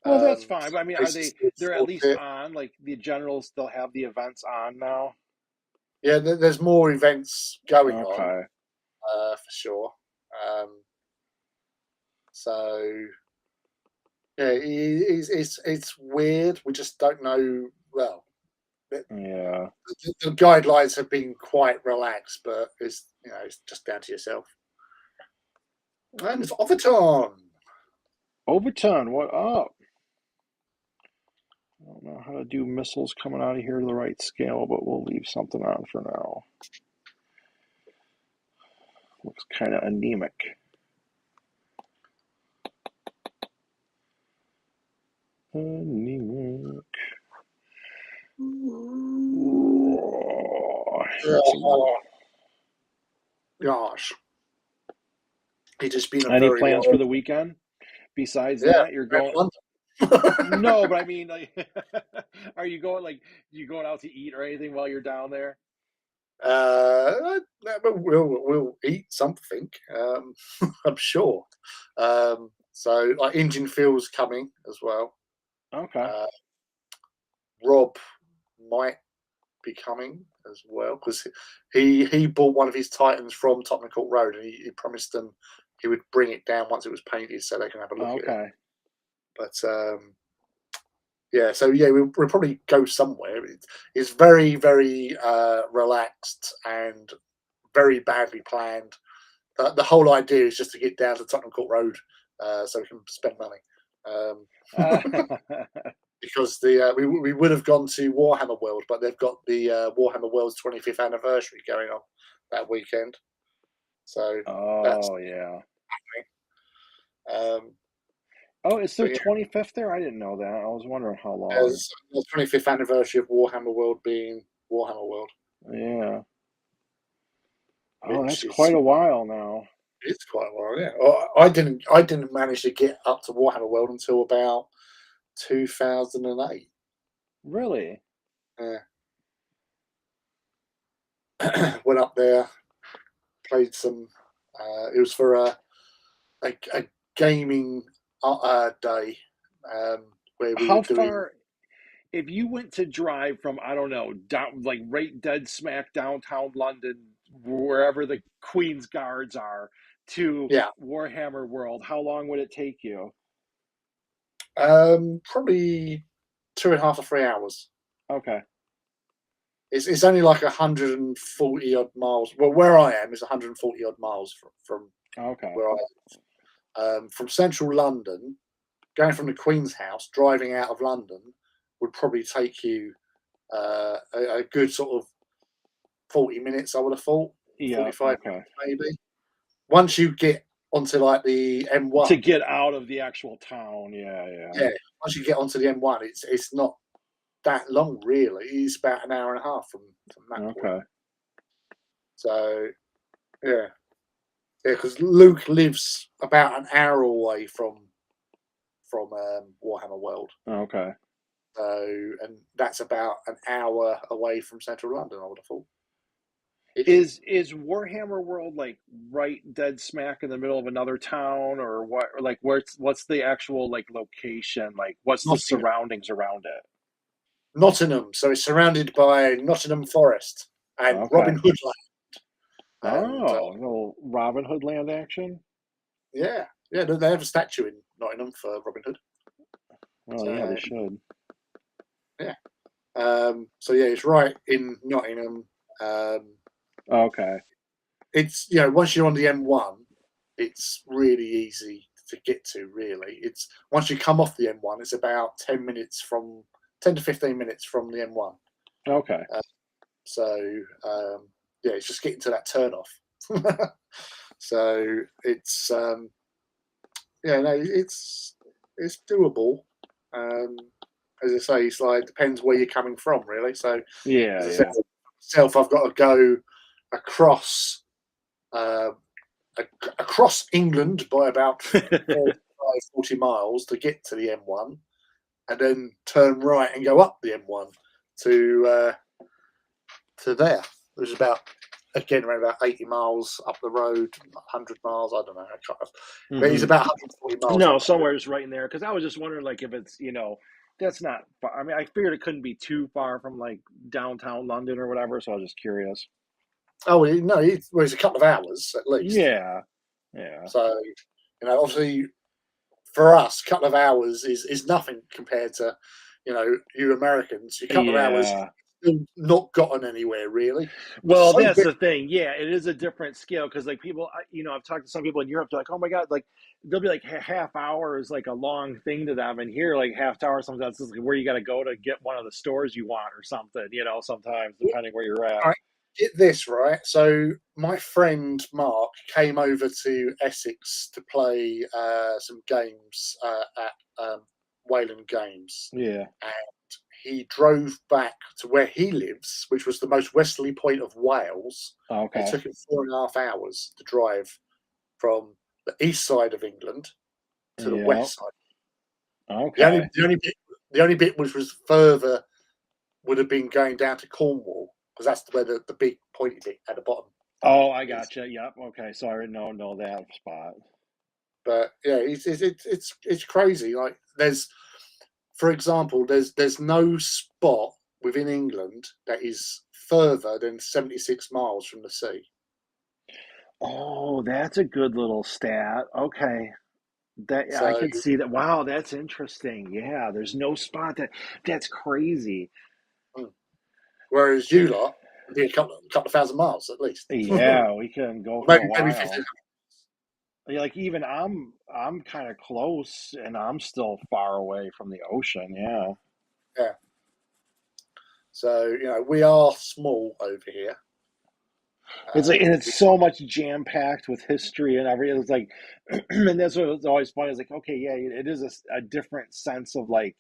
Well, that's fine. But Some I mean, places still they're at force least it. on, like, the generals still have the events on now? Yeah, there's more events going on Okay. for sure. Um, So yeah, it's weird. We just don't know. Well, Yeah. the guidelines have been quite relaxed, but it's it's just down to yourself. And it's Overton. Overton, what up? I don't know how to do missiles coming out of here to the right scale, but we'll leave something on for now. Looks kind of anemic. Anemic. Oh, Gosh, it has been a any very plans for long. the weekend? Besides Yeah, that, you're going. No, but I mean, like, are you going like you going out to eat or anything while you're down there? We'll eat something. I'm sure. So like Engine Phil's coming as well. Okay. Uh, Rob might be coming as well because he bought one of his Titans from Tottenham Court Road and he promised them he would bring it down once it was painted so they can have a look at it. Okay. But yeah, so yeah, we'll probably go somewhere. It's very, very relaxed and very badly planned. The whole idea is just to get down to Tottenham Court Road so we can spend money. Because we would have gone to Warhammer World, but they've got the Warhammer World's 25th anniversary going on that weekend. So that's Oh yeah. happening. Oh, it's their But yeah, 25th there? I didn't know that. I was wondering how long. there's the 25th anniversary of Warhammer World being Warhammer World, Yeah. Oh, which that's is quite a while now. it's quite a while. Yeah, I didn't manage to get up to Warhammer World until about 2008. Really? Yeah. Went up there, played some. It was for a gaming day where we were How doing. far, if you went to drive from, I don't know, down like right dead smack downtown London, wherever the Queen's Guards are, to Yeah, Warhammer World, how long would it take you? probably 2.5 or 3 hours. Okay. It's only like 140 odd miles. Well, where I am is 140 odd miles from Okay. where I am. From central London, going from the Queen's House, driving out of London would probably take you a good sort of 40 minutes, I would have thought, Yeah. 45 Okay. minutes maybe. Once you get onto like the To M1, get out of the actual town. Yeah. Yeah. yeah, once you get onto the M1, it's not that long really. It's about an hour and a half from that point. Okay. So yeah, yeah, because Luke lives about an hour away from Warhammer World. Okay. So, and that's about an hour away from central London, I would have thought. Is Warhammer World like right dead smack in the middle of another town or what, or like what's the actual like location? Like what's the Nottingham. surroundings around it? Nottingham. So it's surrounded by Nottingham Forest and Okay. Robin Hood Land. And Oh, little Robin Hood land action? yeah, yeah, they have a statue in Nottingham for Robin Hood. Well, yeah, So they should. yeah, so yeah, it's right in Nottingham. Um, Okay. it's once you're on the M1, it's really easy to get to. Really, it's once you come off the M1, it's about 10 to 15 minutes from the M1. Okay. So yeah, it's just getting to that turn off. So it's yeah, no, it's doable. As I say, it's like depends where you're coming from, really. So Yeah, as I said, yeah. myself, I've got to go across uh, across England by about 40 miles to get to the M1, and then turn right and go up the M1 to there. There's about again around about 80 miles up the road, 100 miles. I don't know. But it's Hmm. about 140 miles No, up that road. somewhere is right in there because I was just wondering like if it's, that's not far. I mean, I figured it couldn't be too far from like downtown London or whatever, so I was just curious. Oh no, it's a couple of hours at least. Yeah. Yeah. So obviously. for us, a couple of hours is nothing compared to, you Americans. A couple of hours, Yeah. still not gotten anywhere really. It's Well, so that's big. the thing. Yeah, it is a different scale because like people, I've talked to some people in Europe. They're like, "Oh my God!" Like they'll be like half hour is like a long thing to them, and here like half hour sometimes is like where you got to go to get one of the stores you want or something. Sometimes depending where you're at. Right, get this right. So my friend Mark came over to Essex to play some games at Wayland Games, Yeah. and he drove back to where he lives, which was the most westerly point of Wales. And it Okay. took him 4.5 hours to drive from the east side of England to the Yeah. west side. The only Okay. the only bit the only bit which was further would have been going down to Cornwall, because that's where the big pointy bit at the bottom Oh, I is. gotcha. Yep. Okay. Sorry. No, know that spot. But yeah, it's crazy. Like for example, there's no spot within England that is further than 76 miles from the sea. Oh, that's a good little stat. Okay. That yeah, I So can see that. Wow, that's interesting. Yeah, there's no spot that's crazy. mm, whereas you lot would be a couple of thousand miles at least, Yeah, we can go for a maybe 50. while. Yeah, like even I'm kind of close and I'm still far away from the ocean. Yeah. Yeah. So we are small over here. It's like and it's We, so much jam packed with history and everything. It's like and that's what was always funny. It's like, okay, yeah, it is a different sense of like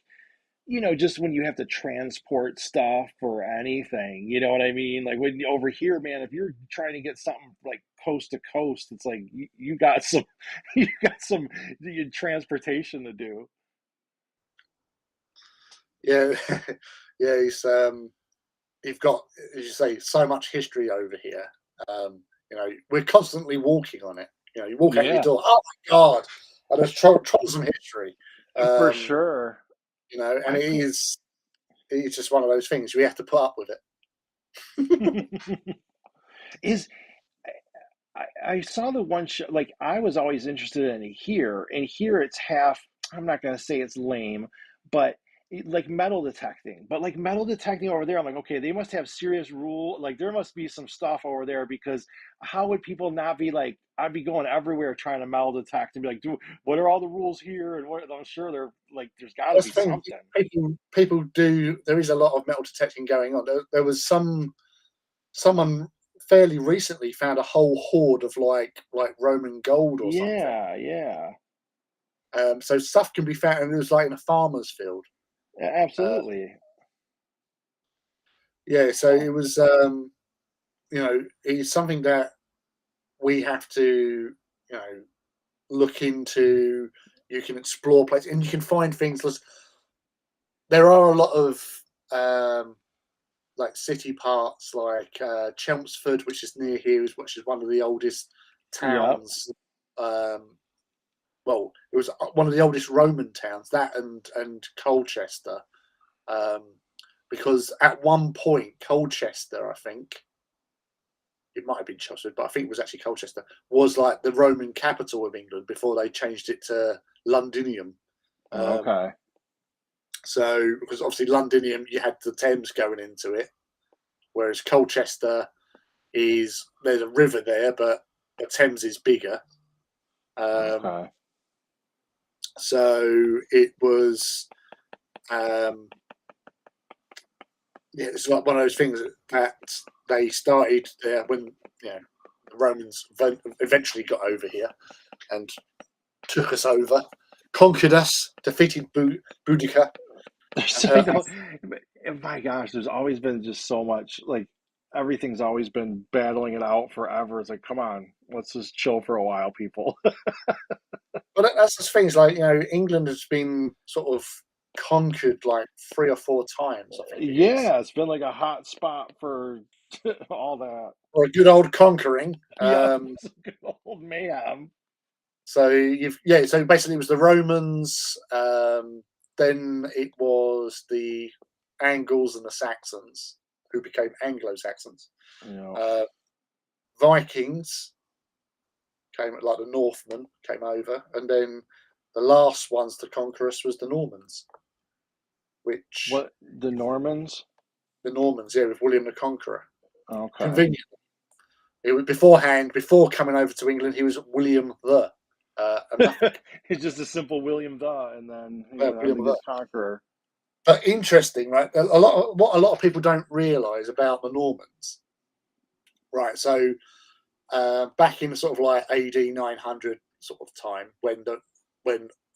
just when you have to transport stuff or anything, you know what I mean? Like when over here, man, if you're trying to get something like coast to coast, it's like you got some, you got some transportation to do. yeah, yeah. You've got, as you say, so much history over here. We're constantly walking on it. You walk out your Yeah, door. Oh my God! I just trod some history. for Um, sure. and I could. it's just one of those things we have to put up with it. Is I saw the one show, like I was always interested in here, and here it's half, I'm not gonna say it's lame, but like metal detecting. But like metal detecting over there, I'm like, okay, they must have serious rule, like there must be some stuff over there because how would people not be like, I'd be going everywhere trying to metal detect and be like, dude, what are all the rules here? And what I'm sure they're like there's gotta That's be the thing. something. People do. There is a lot of metal detecting going on. There was someone fairly recently found a whole hoard of like Roman gold or something. Yeah, yeah. So stuff can be found, and it was like in a farmer's field. Uh, Absolutely. yeah, so Huh. it was, it's something that we have to, you know, look into. You can explore places, and you can find things. There are a lot of um, like city parts, like Chelmsford, which is near here, which is one of the oldest Yep. towns. Um, well, it was one of the oldest Roman towns. That and Colchester, um, because at one point Colchester, I think it might have been Chelmsford, but I think it was actually Colchester, was like the Roman capital of England before they changed it to Londinium. Um, Okay. so, because obviously Londinium, you had the Thames going into it, whereas Colchester there's a river there, but the Thames is bigger. Um, Okay. so it was, um, yeah, it's like one of those things that they started there when the Romans eventually got over here and took us over, conquered us, defeated Boudica, There's and I her. know, my gosh, there's always been just so much like everything's always been battling it out forever. It's like, come on, let's just chill for a while, people. But that's the things like England has been sort of conquered like 3 or 4 times, I think it is, Yeah, it's been like a hot spot for all that. or a good old conquering. Yep, it's a good old mayhem. So basically it was the Romans, then it was the Angles and the Saxons who became Anglo-Saxons. You know, Uh, Vikings came, like the Northmen came over, and then the last ones to conquer us was the Normans, which What, the Normans? the Normans, yeah, with William the Conqueror. Okay. Convenient. It was beforehand, before coming over to England, he was William and nothing. It's just a simple William the, and then William the the. Conqueror. But interesting, right? What a lot of people don't realise about the Normans, right? So back in sort of like AD 900 sort of time, when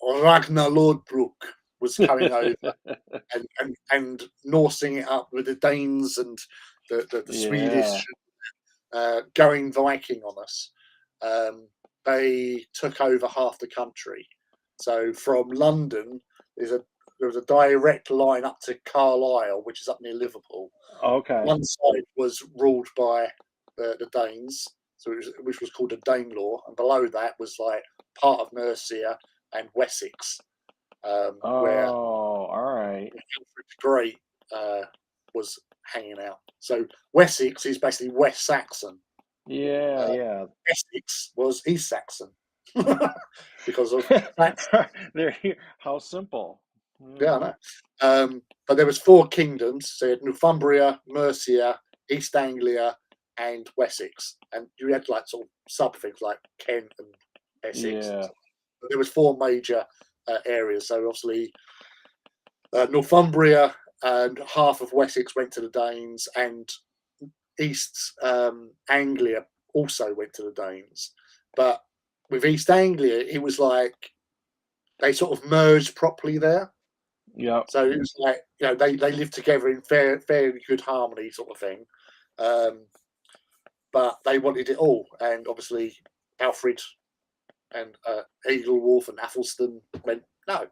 Ragnar Lodbrok was coming over and norsing it up with the Danes and the Yeah. Swedish going Viking on us. They took over half the country. So from London, there was a direct line up to Carlisle, which is up near Liverpool. Okay. One side was ruled by the Danes, which was called the Danelaw, and below that was like part of Mercia and Wessex, where Oh, all right. Alfred the Great was hanging out. So Wessex is basically West Saxon. Yeah, yeah. Essex was East Saxon because of that. There, how simple. Yeah, I Hmm. know. But there was four kingdoms. So you had Northumbria, Mercia, East Anglia, and Wessex, and you had like sort of sub things like Kent and Essex. And Yeah, stuff. But there was four major areas. So obviously Northumbria and half of Wessex went to the Danes, and East Anglia also went to the Danes. But with East Anglia, it was like they sort of merged properly there. yep, So it was like, they lived together in fairly good harmony, sort of thing. Um, but they wanted it all, and obviously Alfred and Eaglewolf and Athelstan went no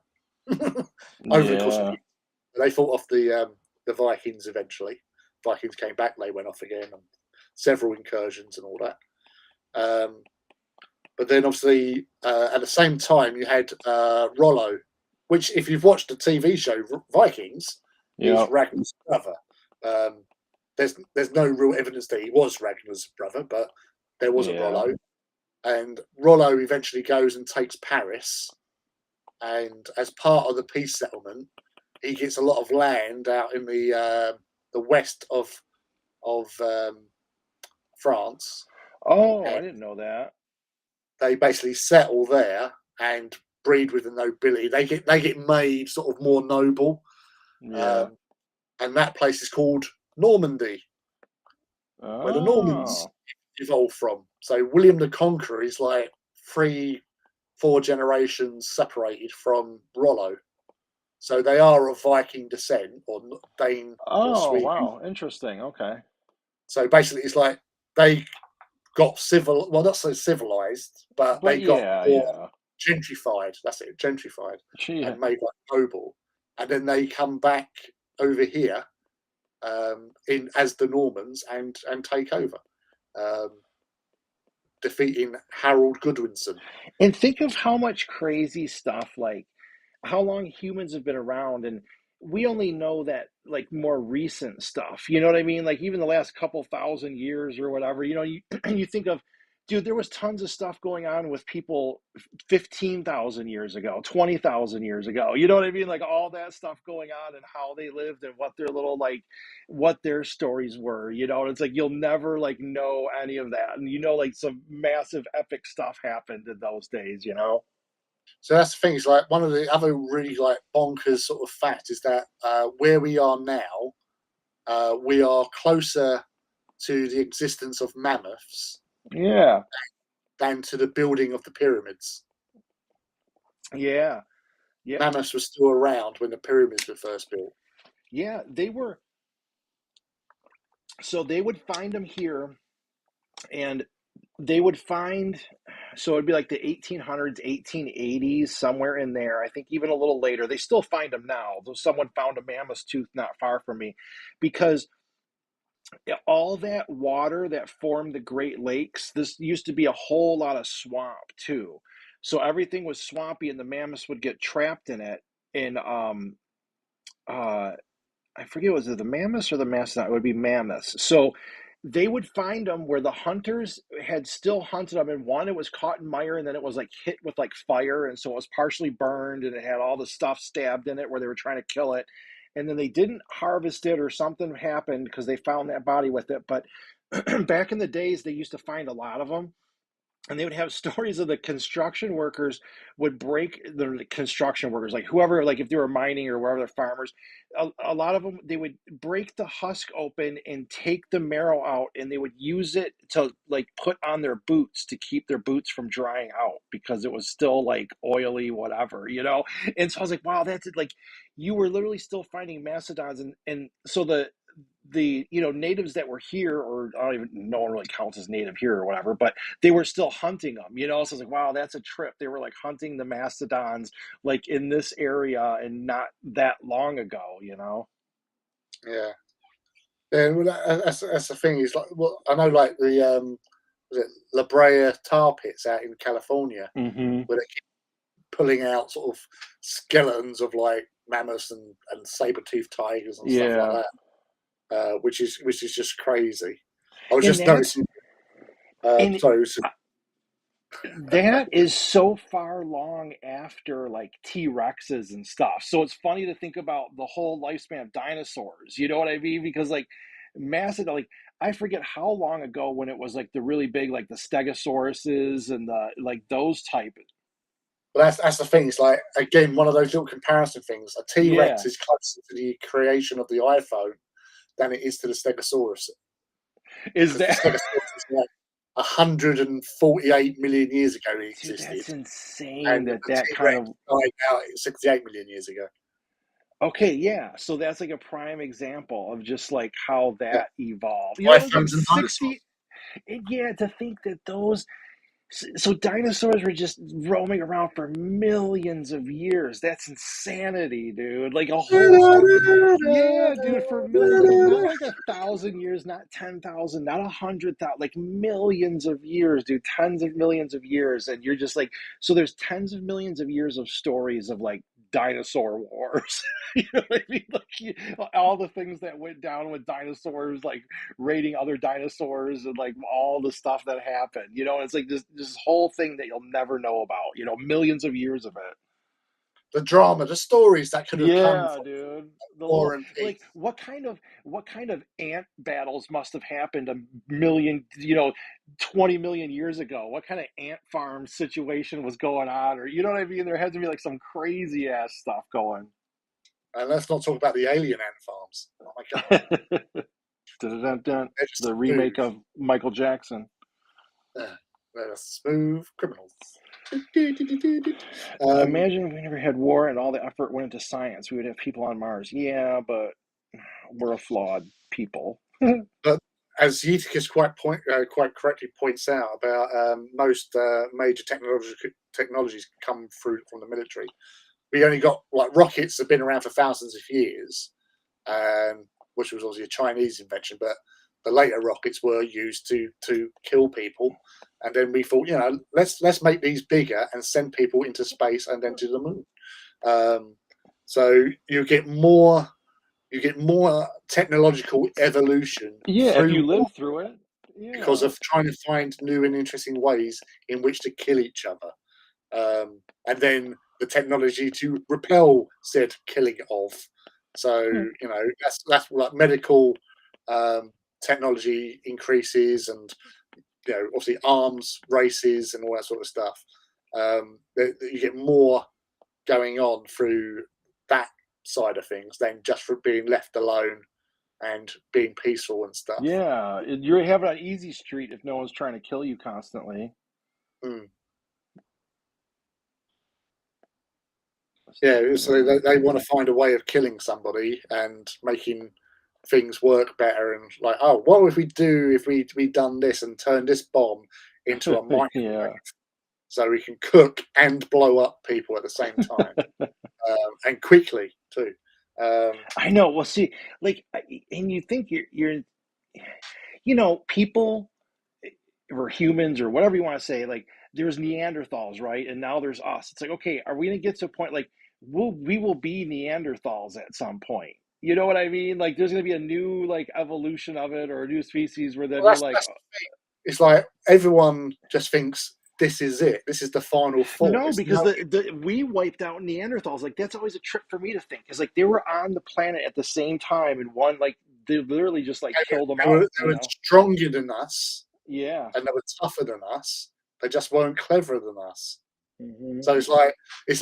over the course of yeah. years. They fought off the Vikings eventually. Vikings came back, they went off again, and several incursions and all that. But then obviously at the same time you had Rollo, which if you've watched the TV show Vikings, is Yep. Ragnar's brother. Um, there's no real evidence that he was Ragnar's brother, but there was a Yeah. Rollo, and Rollo eventually goes and takes Paris, and as part of the peace settlement, he gets a lot of land out in the west of France, Oh, and I didn't know that. they basically settle there and breed with the nobility. They get made sort of more noble, Yeah. um, and that place is called Normandy, where the Normans Oh. evolved from. So William the Conqueror is like 3, 4 generations separated from Rollo. So they are of Viking descent, or Dane, or Oh, Swede. wow. Interesting. Okay. So basically, it's like they got civil. Well, not so civilized, but But they got yeah, more yeah. gentrified. That's it, gentrified, Yeah. and made like noble. And then they come back over here in as the Normans and take over, um, defeating Harold Goodwinson. And think of how much crazy stuff, like how long humans have been around, and we only know that like more recent stuff. You know what I mean? Like even the last couple thousand years or whatever. You you think of, dude, there was tons of stuff going on with people 15,000 years ago, 20,000 years ago. You know what I mean? Like all that stuff going on and how they lived and what their little like what their stories were. And it's like you'll never like know any of that. And like some massive epic stuff happened in those days. So that's the thing. Is like one of the other really like bonkers sort of facts is that where we are now, we are closer to the existence of mammoths Yeah. than to the building of the pyramids. Yeah. Yeah. Mammoths were still around when the pyramids were first built. Yeah, they were. So they would find them here, and they would find. So it'd be like the 1800s, 1880s, somewhere in there. I think even a little later. They still find them now. Though someone found a mammoth tooth not far from me, because all that water that formed the Great Lakes. This used to be a whole lot of swamp too. So everything was swampy, and the mammoths would get trapped in it. And uh, I forget, was it the mammoths or the mastodon? It would be mammoths. So they would find them where the hunters had still hunted them, and one, it was caught in mire, and then it was like hit with like fire, and so it was partially burned, and it had all the stuff stabbed in it where they were trying to kill it, and then they didn't harvest it or something happened because they found that body with it. But back in the days, they used to find a lot of them, and they would have stories of the construction workers would break the construction workers, like whoever, like if they were mining or wherever they're farmers, a lot of them, they would break the husk open and take the marrow out, and they would use it to like put on their boots to keep their boots from drying out because it was still like oily, whatever, you know. And so I was like, wow, that's it. Like, you were literally still finding mastodons, and so the natives that were here, or I don't even, no one really counts as native here or whatever, but they were still hunting them, so I was like, wow, that's a trip. They were like hunting the mastodons like in this area and not that long ago. Yeah. Yeah, well, that's the thing. Is like, well, I know, like the was it La Brea tar pits out in California, Mm-hmm. where they keep pulling out sort of skeletons of like mammoths and saber-toothed tigers and stuff like Yeah. that, which is just crazy. I was And just that's noticing. and Sorry, it was that is so far long after like T-Rexes and stuff. So it's funny to think about the whole lifespan of dinosaurs. You know what I mean? Because like massive, like I forget how long ago when it was like the really big, like the Stegosauruses and the like those type. but that's the thing. It's like, again, one of those little comparison things. A T Rex Yeah. is closer to the creation of the iPhone than it is to the Stegosaurus, Is because the that Stegosaurus is like 148 million years ago it dude, existed, that's insane and that the that T kind Rex of died out 68 million years ago. okay, yeah. So that's like a prime example of just like how Yeah, that evolved. It was like iPhones and dinosaurs. 60. Yeah, to think that those so dinosaurs were just roaming around for millions of years. That's insanity, dude. Like a whole yeah, dude, for millions, like not like 1,000 years, not 10,000, not 100,000, like millions of years, dude, tens of millions of years. And you're just like, so there's tens of millions of years of stories of like dinosaur wars. You know what I mean? Like all the things that went down with dinosaurs, like raiding other dinosaurs and like all the stuff that happened. It's like this whole thing that you'll never know about. Millions of years of it. The drama, the stories that could have come Yeah, from dude. The little War and like Peace. what kind of ant battles must have happened a million, 20 million years ago? What kind of ant farm situation was going on? Or you know what I mean? There had to be like some crazy ass stuff going. And let's not talk about the alien ant farms. Oh my god, Dun-dun-dun-dun. they're just The smooth. remake of Michael Jackson. They're smooth criminals. Um, Imagine if we never had war and all the effort went into science. We would have people on Mars. Yeah, but we're a flawed people. but as Eutychus quite correctly points out about most major technologies come through from the military. We only got like rockets have been around for thousands of years, which was obviously a Chinese invention, but the later rockets were used to kill people. And then we thought, let's make these bigger and send people into space and then to the moon. So you get more technological evolution Yeah, if through you war live through it. because Yeah. of trying to find new and interesting ways in which to kill each other, and then the technology to repel said killing of. So that's like medical um, technology increases, and obviously arms races and all that sort of stuff. You get more going on through that side of things than just for being left alone and being peaceful and stuff. Yeah. You're having an easy street if no one's trying to kill you constantly. Mm. Yeah, so they want to find a way of killing somebody and making things work better, and like, oh, what would we done this and turned this bomb into a microwave Yeah. so we can cook and blow up people at the same time, and quickly too. I know. Well, see, like, and you think people or humans or whatever you want to say, like there's Neanderthals, right? And now there's us. It's like, okay, are we gonna get to a point like we will be Neanderthals at some point? You know what I mean? Like, there's going to be a new like evolution of it or a new species where then Well, you're like, that's it's like everyone just thinks this is it. This is the final thought. no, It's because no, we wiped out Neanderthals. Like, that's always a trip for me to think, because like they were on the planet at the same time, and one like they literally just like killed them they out. were stronger than us Yeah. and they were tougher than us. They just weren't cleverer than us. Hmm. So it's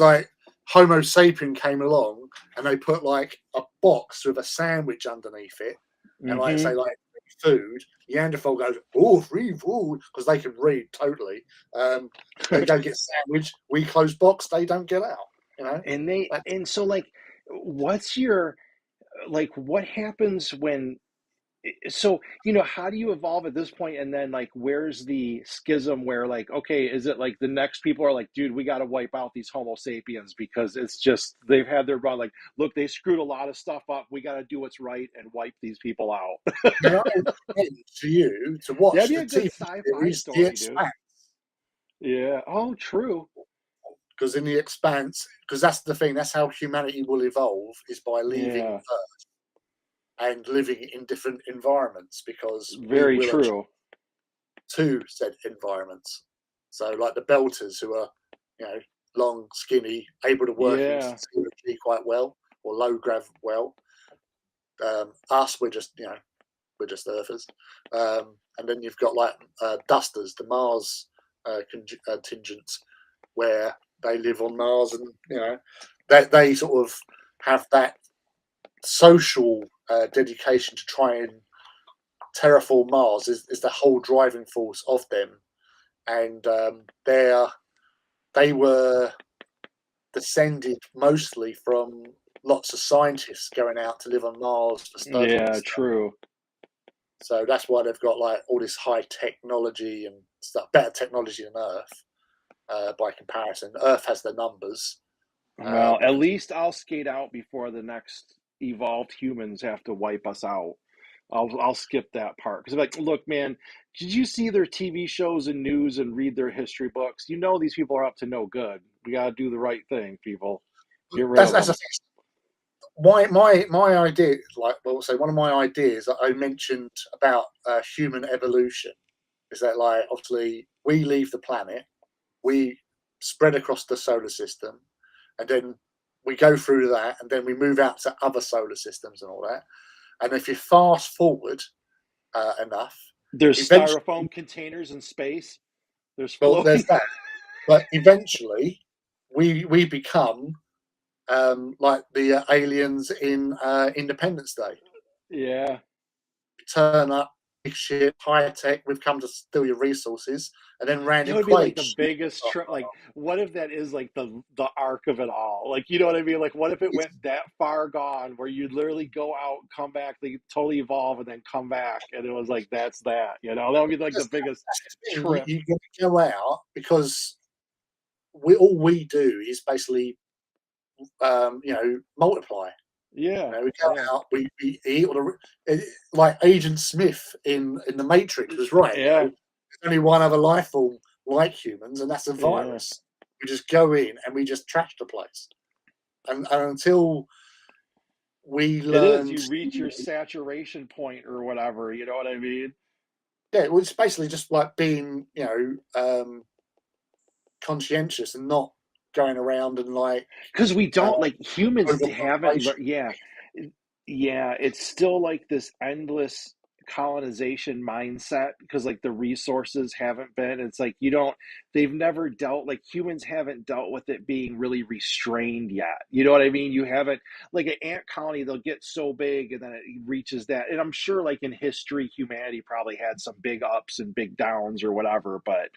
like Homo sapien came along and they put like a box with a sandwich underneath it, and like Hmm. say like food. Neanderthal goes, oh, free food, because they can read totally. They go get sandwich. We close box. They don't get out. You know. That's, And so like, what's your like? What happens when? So how do you evolve at this point, and then like where's the schism where like, okay, is it like the next people are like, dude, we got to wipe out these homo sapiens because it's just they've had their run, like, look, they screwed a lot of stuff up, we got to do what's right and wipe these people out. now I recommend to you to That'd watch be the a good TV sci-fi series The story, dude. Expanse, Yeah. Oh, true. because in The Expanse, because that's the thing, that's how humanity will evolve is by leaving Yeah. Earth and living in different environments, because we Very will attract true. to said environments. So, like the belters who are, long, skinny, able to work in Yeah. zero G quite well or low grav well. Us, we're just earthers. And then you've got like dusters, the Mars contingent, where they live on Mars, and they sort of have that social dedication to try and terraform Mars is the whole driving force of them, and they were descended mostly from lots of scientists going out to live on Mars for study and Yeah, stuff. true. So that's why they've got like all this high technology and stuff, better technology than Earth by comparison. Earth has the numbers Well, at because least I'll skate out before the next evolved humans have to wipe us out. I'll skip that part because, like, look, man, did you see their TV shows and news and read their history books? You know these people are up to no good. We got to do the right thing, people. Get rid of that's the them. thing. My idea, like, well, so one of my ideas that I mentioned about human evolution is that, like, obviously we leave the planet, we spread across the solar system, and then we go through that, and then we move out to other solar systems and all that. And if you fast forward enough, There's eventually, styrofoam containers in space. There's well, there's floating. that. But eventually, we become like the aliens in Independence Day. Yeah. We turn up, big ship, high tech. We've come to steal your resources, and then That Randy would be like Quaid the shoots biggest us trip. off. Like, what if that is like the arc of it all? Like, you know what I mean? Like, what if it went that far gone where you literally go out, come back, they totally evolve, and then come back, and it was like that's that. That would be like the biggest That's the thing. trip. You're going to go out because all we do is basically multiply. Yeah, We go yeah, out, we eat, like Agent Smith in the Matrix was right. yeah, There's only one other life form like humans, and that's a yeah. virus. We just go in and we just trash the place, and until we It is. learn You to, reach your saturation point or whatever. You know what I mean? yeah, well, it's basically just like being, conscientious and not going around and like Because we uh, don't, like, humans haven't overpopulation. learned. Yeah, yeah, it's still like this endless colonization mindset because like the resources haven't been. It's like you don't. They've never dealt, like, humans haven't dealt with it being really restrained yet. You know what I mean? You haven't, like, an ant colony. They'll get so big and then it reaches that. And I'm sure, like, in history, humanity probably had some big ups and big downs or whatever, but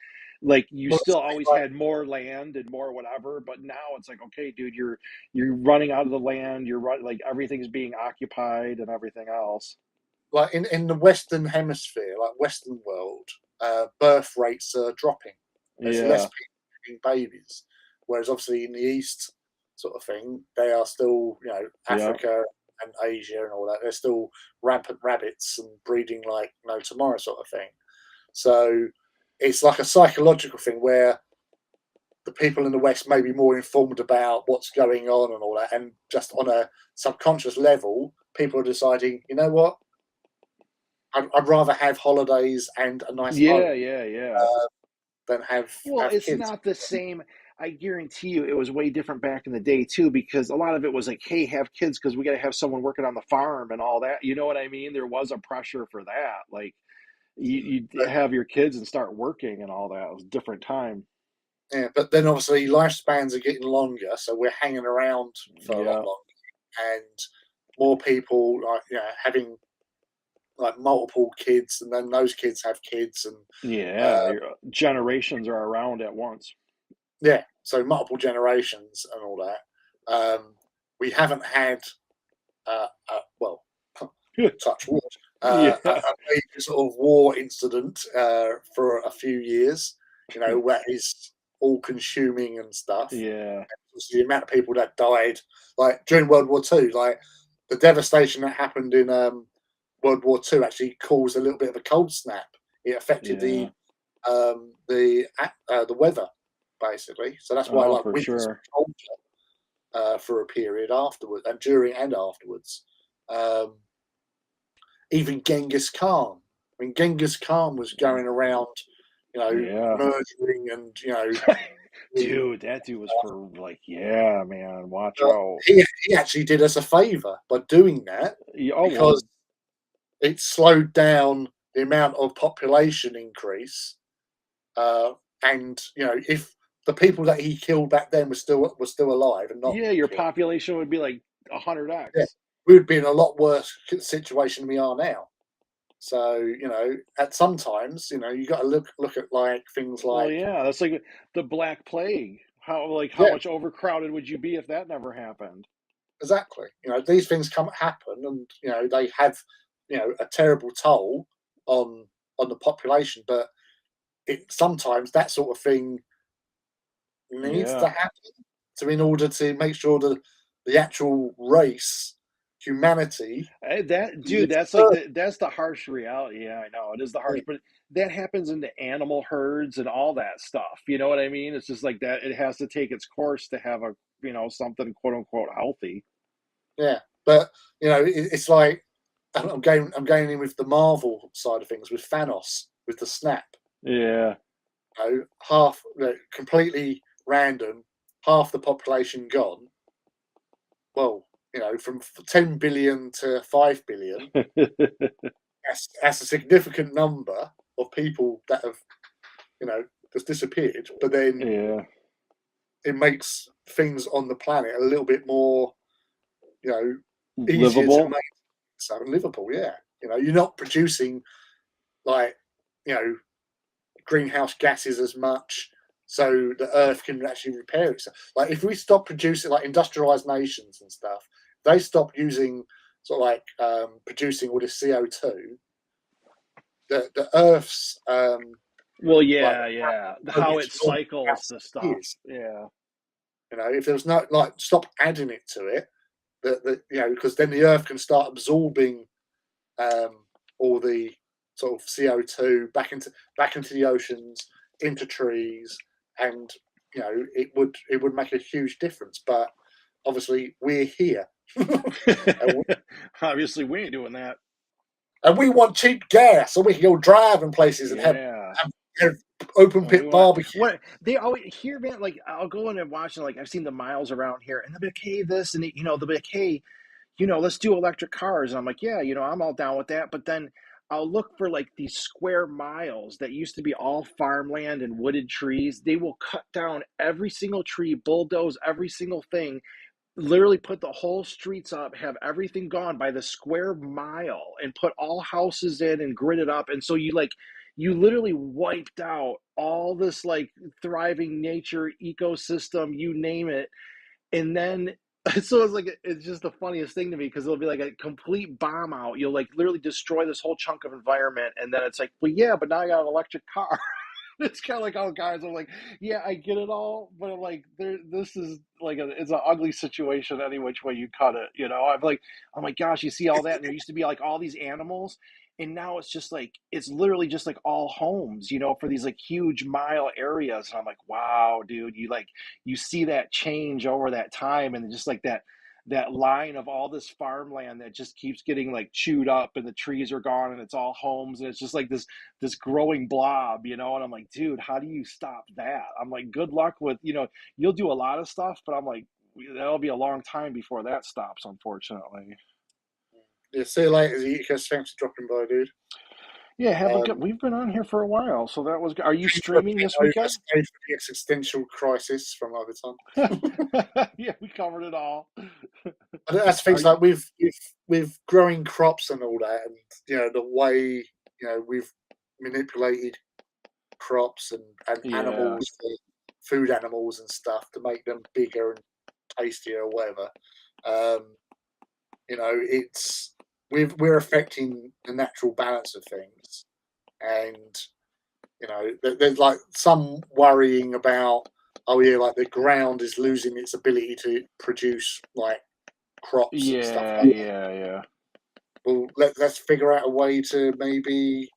like you Well, still always had more land and more whatever. But now it's like, okay, dude, you're running out of the land. You're running, like, everything's being occupied and everything else. like in the Western Hemisphere, like Western world, birth rates are dropping. There's less Yeah, people having babies, whereas obviously in the East, sort of thing, they are still, yeah. Africa and Asia and all that. They're still rampant rabbits and breeding like no tomorrow, sort of thing. So it's like a psychological thing where the people in the West may be more informed about what's going on and all that, and just on a subconscious level, people are deciding, you know what, I'd rather have holidays and a nice Yeah, home yeah, yeah. than have Well, it's kids. not the same. I guarantee you it was way different back in the day too, because a lot of it was like, hey, have kids because we got to have someone working on the farm and all that. You know what I mean? There was a pressure for that. Like you But, have your kids and start working and all that. It was a different time. yeah, but then obviously lifespans are getting longer, so we're hanging around for a lot Yeah. longer, and more people like having like multiple kids, and then those kids have kids, and Yeah. Generations are around at once. yeah, so multiple generations and all that. We haven't had well, touch wood, Yeah. a major sort of war incident for a few years. Where is all consuming and stuff. Yeah. The amount of people that died, like during World War Two, like the devastation that happened in World War Two actually caused a little bit of a cold snap. It affected Yeah. the weather basically. So that's why Oh, like for winters sure. were colder for a period afterwards and during and afterwards. Um, Even Genghis Khan. When Genghis Khan was going around, Yeah. murdering and Dude, that dude was for like, yeah, man, watch but out. he actually did us a favor by doing that Oh, because well, it slowed down the amount of population increase. Uh, and if the people that he killed back then were still alive and not yeah, your killed, population would be like yeah, 100x. we would be in a lot worse situation than we are now. So at sometimes you got to look at like things Well, like yeah, that's like the Black Plague. How yeah, much overcrowded would you be if that never happened? exactly. These things come happen, and they have a terrible toll on the population. But sometimes that sort of thing needs to Yeah. happen in order to make sure that the actual race, humanity, That dude, lives that's like further. that's the harsh reality. Yeah, I know it is the Yeah, harsh, but that happens in the animal herds and all that stuff. You know what I mean? It's just like that. It has to take its course to have a something quote unquote healthy. yeah. But it's like I'm going in with the Marvel side of things with Thanos with the snap. Yeah, Half completely random, half the population gone. Well, from 10 billion to 5 billion, that's a significant number of people that have you know just disappeared. But then yeah, it makes things on the planet a little bit more you know easier to livable. make. So in Liverpool, yeah, you're not producing like you know greenhouse gases as much, so the earth can actually repair itself. Like if we stop producing, like industrialized nations and stuff, they stop using sort of like producing all this CO2, the earth's Well, like yeah, yeah. go How it its normal cycles the capacity stuff. is. Yeah, If there's no like stop adding it to it, because then the earth can start absorbing all the sort of CO2 back into the oceans, into trees, and it would make a huge difference. But obviously, we're here, and obviously we ain't doing that. we want cheap gas so we can go drive in places and have, Yeah. have open We pit want barbecue. what they always hear, man. Like I'll go in and watch, and like I've seen the miles around here, and they'll be like, "Hey, this," and they'll be like, "Hey, let's do electric cars." And I'm like, "Yeah, I'm all down with that." But then I'll look for like these square miles that used to be all farmland and wooded trees. They will cut down every single tree, bulldoze every single thing, literally put the whole streets up, have everything gone by the square mile, and put all houses in and grid it up. And so you literally wiped out all this like thriving nature ecosystem, you name it. And then so it's just the funniest thing to me because it'll be like a complete bomb out. You'll like literally destroy this whole chunk of environment, and then it's like, well, yeah, but now I got an electric car. It's kind of like, oh, guys, I'm like, yeah, I get it all, but I'm like, this is like it's an ugly situation any which way you cut it. I'm like, gosh, you see all that, and there used to be like all these animals, and now it's just like it's literally just like all homes, for these like huge mile areas, and I'm like, wow, dude, you see that change over that time, and just like that. that line of all this farmland that just keeps getting like chewed up, and the trees are gone, and it's all homes, and it's just like this growing blob, you know. And I'm like, dude, how do you stop that? I'm like, good luck with, you'll do a lot of stuff, but I'm like, that'll be a long time before that stops, unfortunately. Yeah, see you later, Zeke. Thanks for dropping by, dude. Yeah, have a good. We've been on here for a while, so that was good. Are you Thanks for streaming this being weekend? overstayed for the existential crisis from Overton. Yeah, we covered it all. That's things like with growing crops and all that, and the way we've manipulated crops and Yeah, animals, food animals and stuff to make them bigger and tastier or whatever. It's we're affecting the natural balance of things, and there's like some worrying about, oh yeah, like the ground is losing its ability to produce like crops and stuff yeah, like that. yeah. Well, let's figure out a way to maybe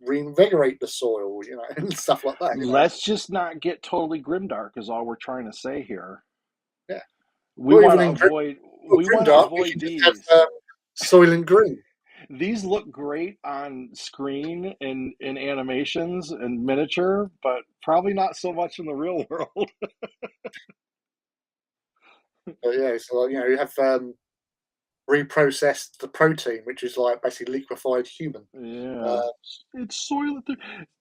reinvigorate the soil, and stuff like that. Let's just not get totally grimdark, is all we're trying to say here. Yeah. We Or want even to in avoid. We want to Grimdark, we avoid can just these. have Soylent Green. These look great on screen in animations and miniature, but probably not so much in the real world. But yeah, so you have reprocessed the protein, which is like basically liquefied human. Yeah, it's soil.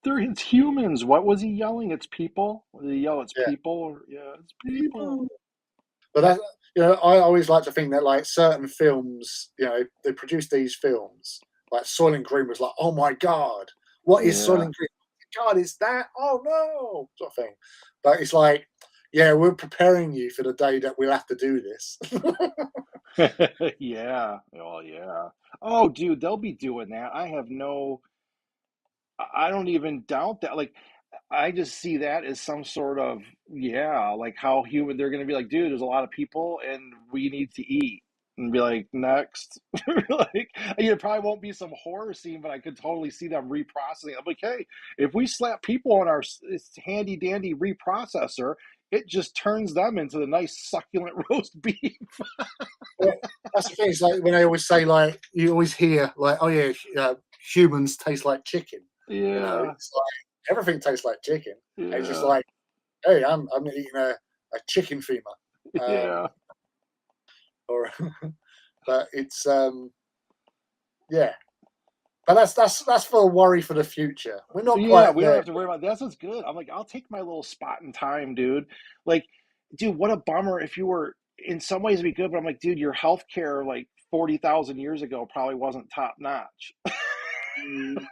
It's humans. What was he yelling? It's people. Did he yell? It's Yeah. people. Yeah, it's people. But that, I always like to think that like certain films, they produce these films. Like Soylent Green was like, oh my god, what is Yeah. Soylent Green? God, is that? Oh no, sort of thing. But it's like, yeah, we're preparing you for the day that we'll have to do this. Yeah. Oh, yeah. Oh, dude, they'll be doing that. I don't even doubt that. Like, I just see that as some sort of, yeah, like how human they're going to be like, dude, there's a lot of people and we need to eat. And be like, next. Like, it probably won't be some horror scene, but I could totally see them reprocessing. I'm like, hey, if we slap people on our handy dandy reprocessor, it just turns them into the nice succulent roast beef. Well, that's the thing. It's like when I always say, like, you always hear, like, oh yeah, humans taste like chicken. Yeah, It's like everything tastes like chicken. And it's just yeah, like, hey, I'm eating a chicken femur, yeah. or but it's yeah. But that's for a worry for the future. We're not Yeah, quite we don't there. have to worry about that's what's good. I'm like, I'll take my little spot in time, dude. Like, dude, what a bummer if you were in some ways it'd be good, but I'm like, dude, your healthcare like 40,000 years ago probably wasn't top notch. Mm.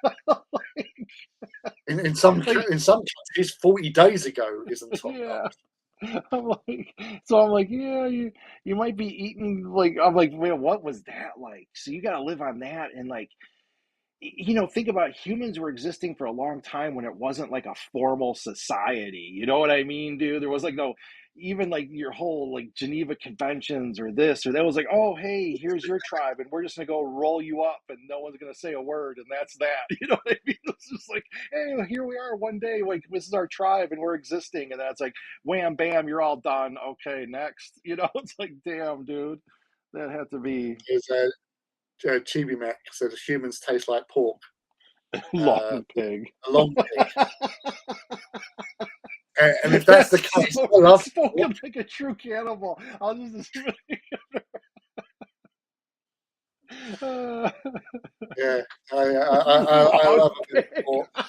In some Like, countries, 40 days ago isn't top yeah. notch. I'm like, yeah, you might be eating like I'm like, man, what was that like? So you gotta live on that and like think about humans were existing for a long time when it wasn't like a formal society. You know what I mean, dude? There was like no, even like your whole like Geneva Conventions or this or that was like, oh, hey, here's your tribe, and we're just gonna go roll you up, and no one's gonna say a word, and that's that. You know what I mean? It's just like, hey, here we are one day, like this is our tribe, and we're existing, and that's like, wham, bam, you're all done. Okay, next. It's like, damn, dude, that had to be There's Chibi Mac said humans taste like pork. long pig. A long pig. And if that's the That's case, I love spoken like a true cannibal. I'll just yeah. I long love a bit of pig. pork. I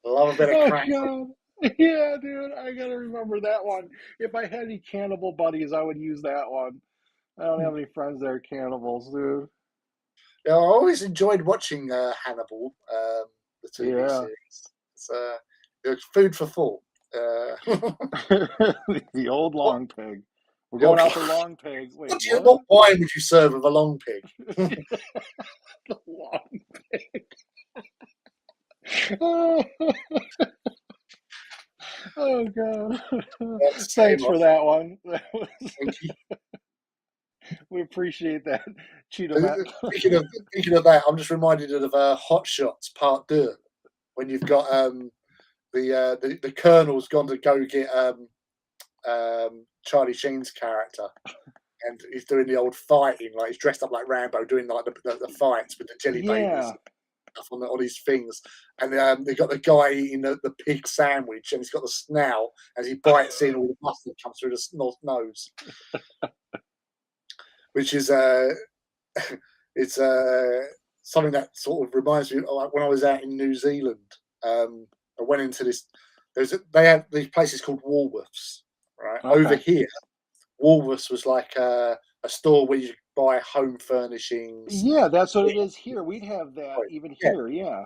love a bit of Oh crack. god. Yeah, dude, I gotta remember that one. If I had any cannibal buddies, I would use that one. I don't have any friends that are cannibals, dude. Yeah, I always enjoyed watching Hannibal, the TV Yeah. series. It's food for thought. Uh, The old what, long pig. We're what, going out for long pig. Wait, what what? wine would you serve with a long pig? The long pig. Oh, oh god. Thanks for that one. Thank you. We appreciate that, Cheetah Mac. Thinking of that, I'm just reminded of Hot Shots Part 2, when you've got the colonel's gone to go get Charlie Sheen's character, and he's doing the old fighting, like he's dressed up like Rambo, doing like the fights with the jelly babies stuff on his things. And they got the guy eating the pig sandwich, and he's got the snout as he bites in, all the mustard comes through the nose, which is it's something that sort of reminds me of like when I was out in New Zealand. I went into this. They have these places called Woolworths, right? Okay. Over here, Woolworths was like a store where you buy home furnishings. Yeah, that's what it is here. We'd have that even here, yeah.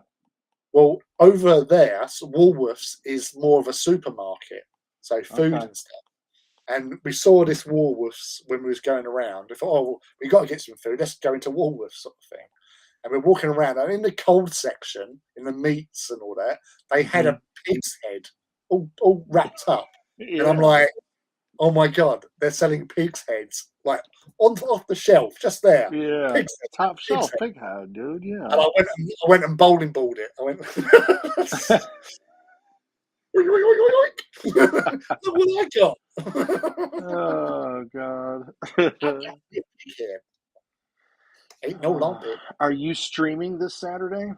Well, over there, so Woolworths is more of a supermarket, so food and stuff. And we saw this Woolworths when we was going around. We thought, oh, we got to get some food. Let's go into Woolworths, sort of thing. And we're walking around, and in the cold section, in the meats and all that, they had a pig's head all wrapped up. Yeah. And I'm like, oh my God, they're selling pig's heads, like off the shelf, just there. Yeah, pig's top shelf pig head, dude. Yeah. And I went and bowling balled it. I went. Look what I got. Oh God. Ain't no lump it. Are you streaming this Saturday?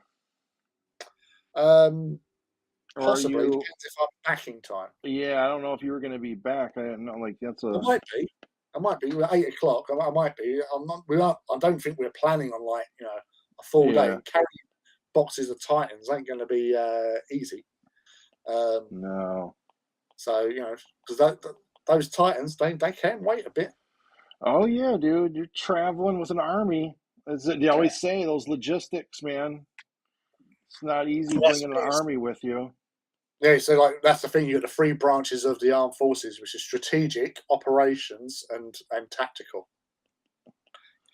Possibly, depends if I'm back in time. Yeah, I don't know if you were going to be back. I didn't know, like that's a. I might be. We're 8 o'clock. I might be. I'm not. We are. I don't think we're planning on like a full day. Carrying boxes of Titans ain't going to be easy. No. So because those Titans, they can wait a bit. Oh yeah, dude, you're traveling with an army. They always say those logistics, man. It's not easy bringing an army with you. Yeah, so like that's the thing. You got the 3 branches of the armed forces, which is strategic, operations, and tactical.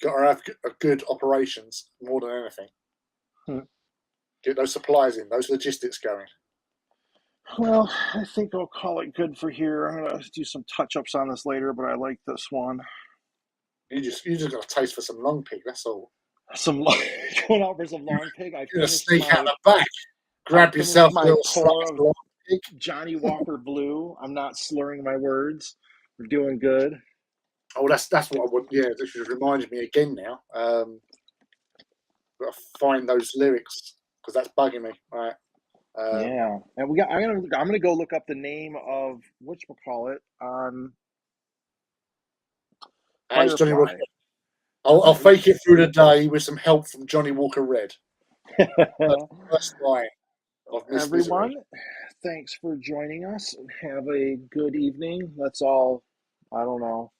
You got to have a good operations more than anything. Get those supplies in, those logistics going. Well, I think I'll call it good for here. I'm gonna do some touch-ups on this later, but I like this one. You just got a taste for some long pig. That's all. Going out for some long pig. You're gonna sneak out the back, grab yourself a little slice of long pig. Johnny Walker Blue. I'm not slurring my words. We're doing good. Oh, that's what I want. Yeah, this just reminded me again now. Got to find those lyrics because that's bugging me. Right. Yeah, and I'm gonna go look up the name of whatchamacallit on. It's Johnny Walker. I'll fake it through the day with some help from Johnny Walker Red. First line of Miss Everyone, Misery. Thanks for joining us. Have a good evening. Let's all, I don't know,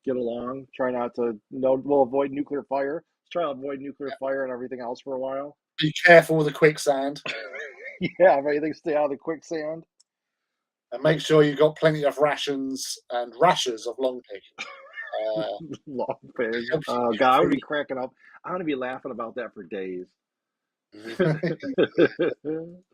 get along. Try not to. No, we'll avoid nuclear fire. Let's try to avoid nuclear fire and everything else for a while. Be careful with the quicksand. Yeah, everything stay out of the quicksand. And make sure you've got plenty of rations and rashers of long pig. Long pig. Oh, God, I'm going to be cracking up. I'm going to be laughing about that for days.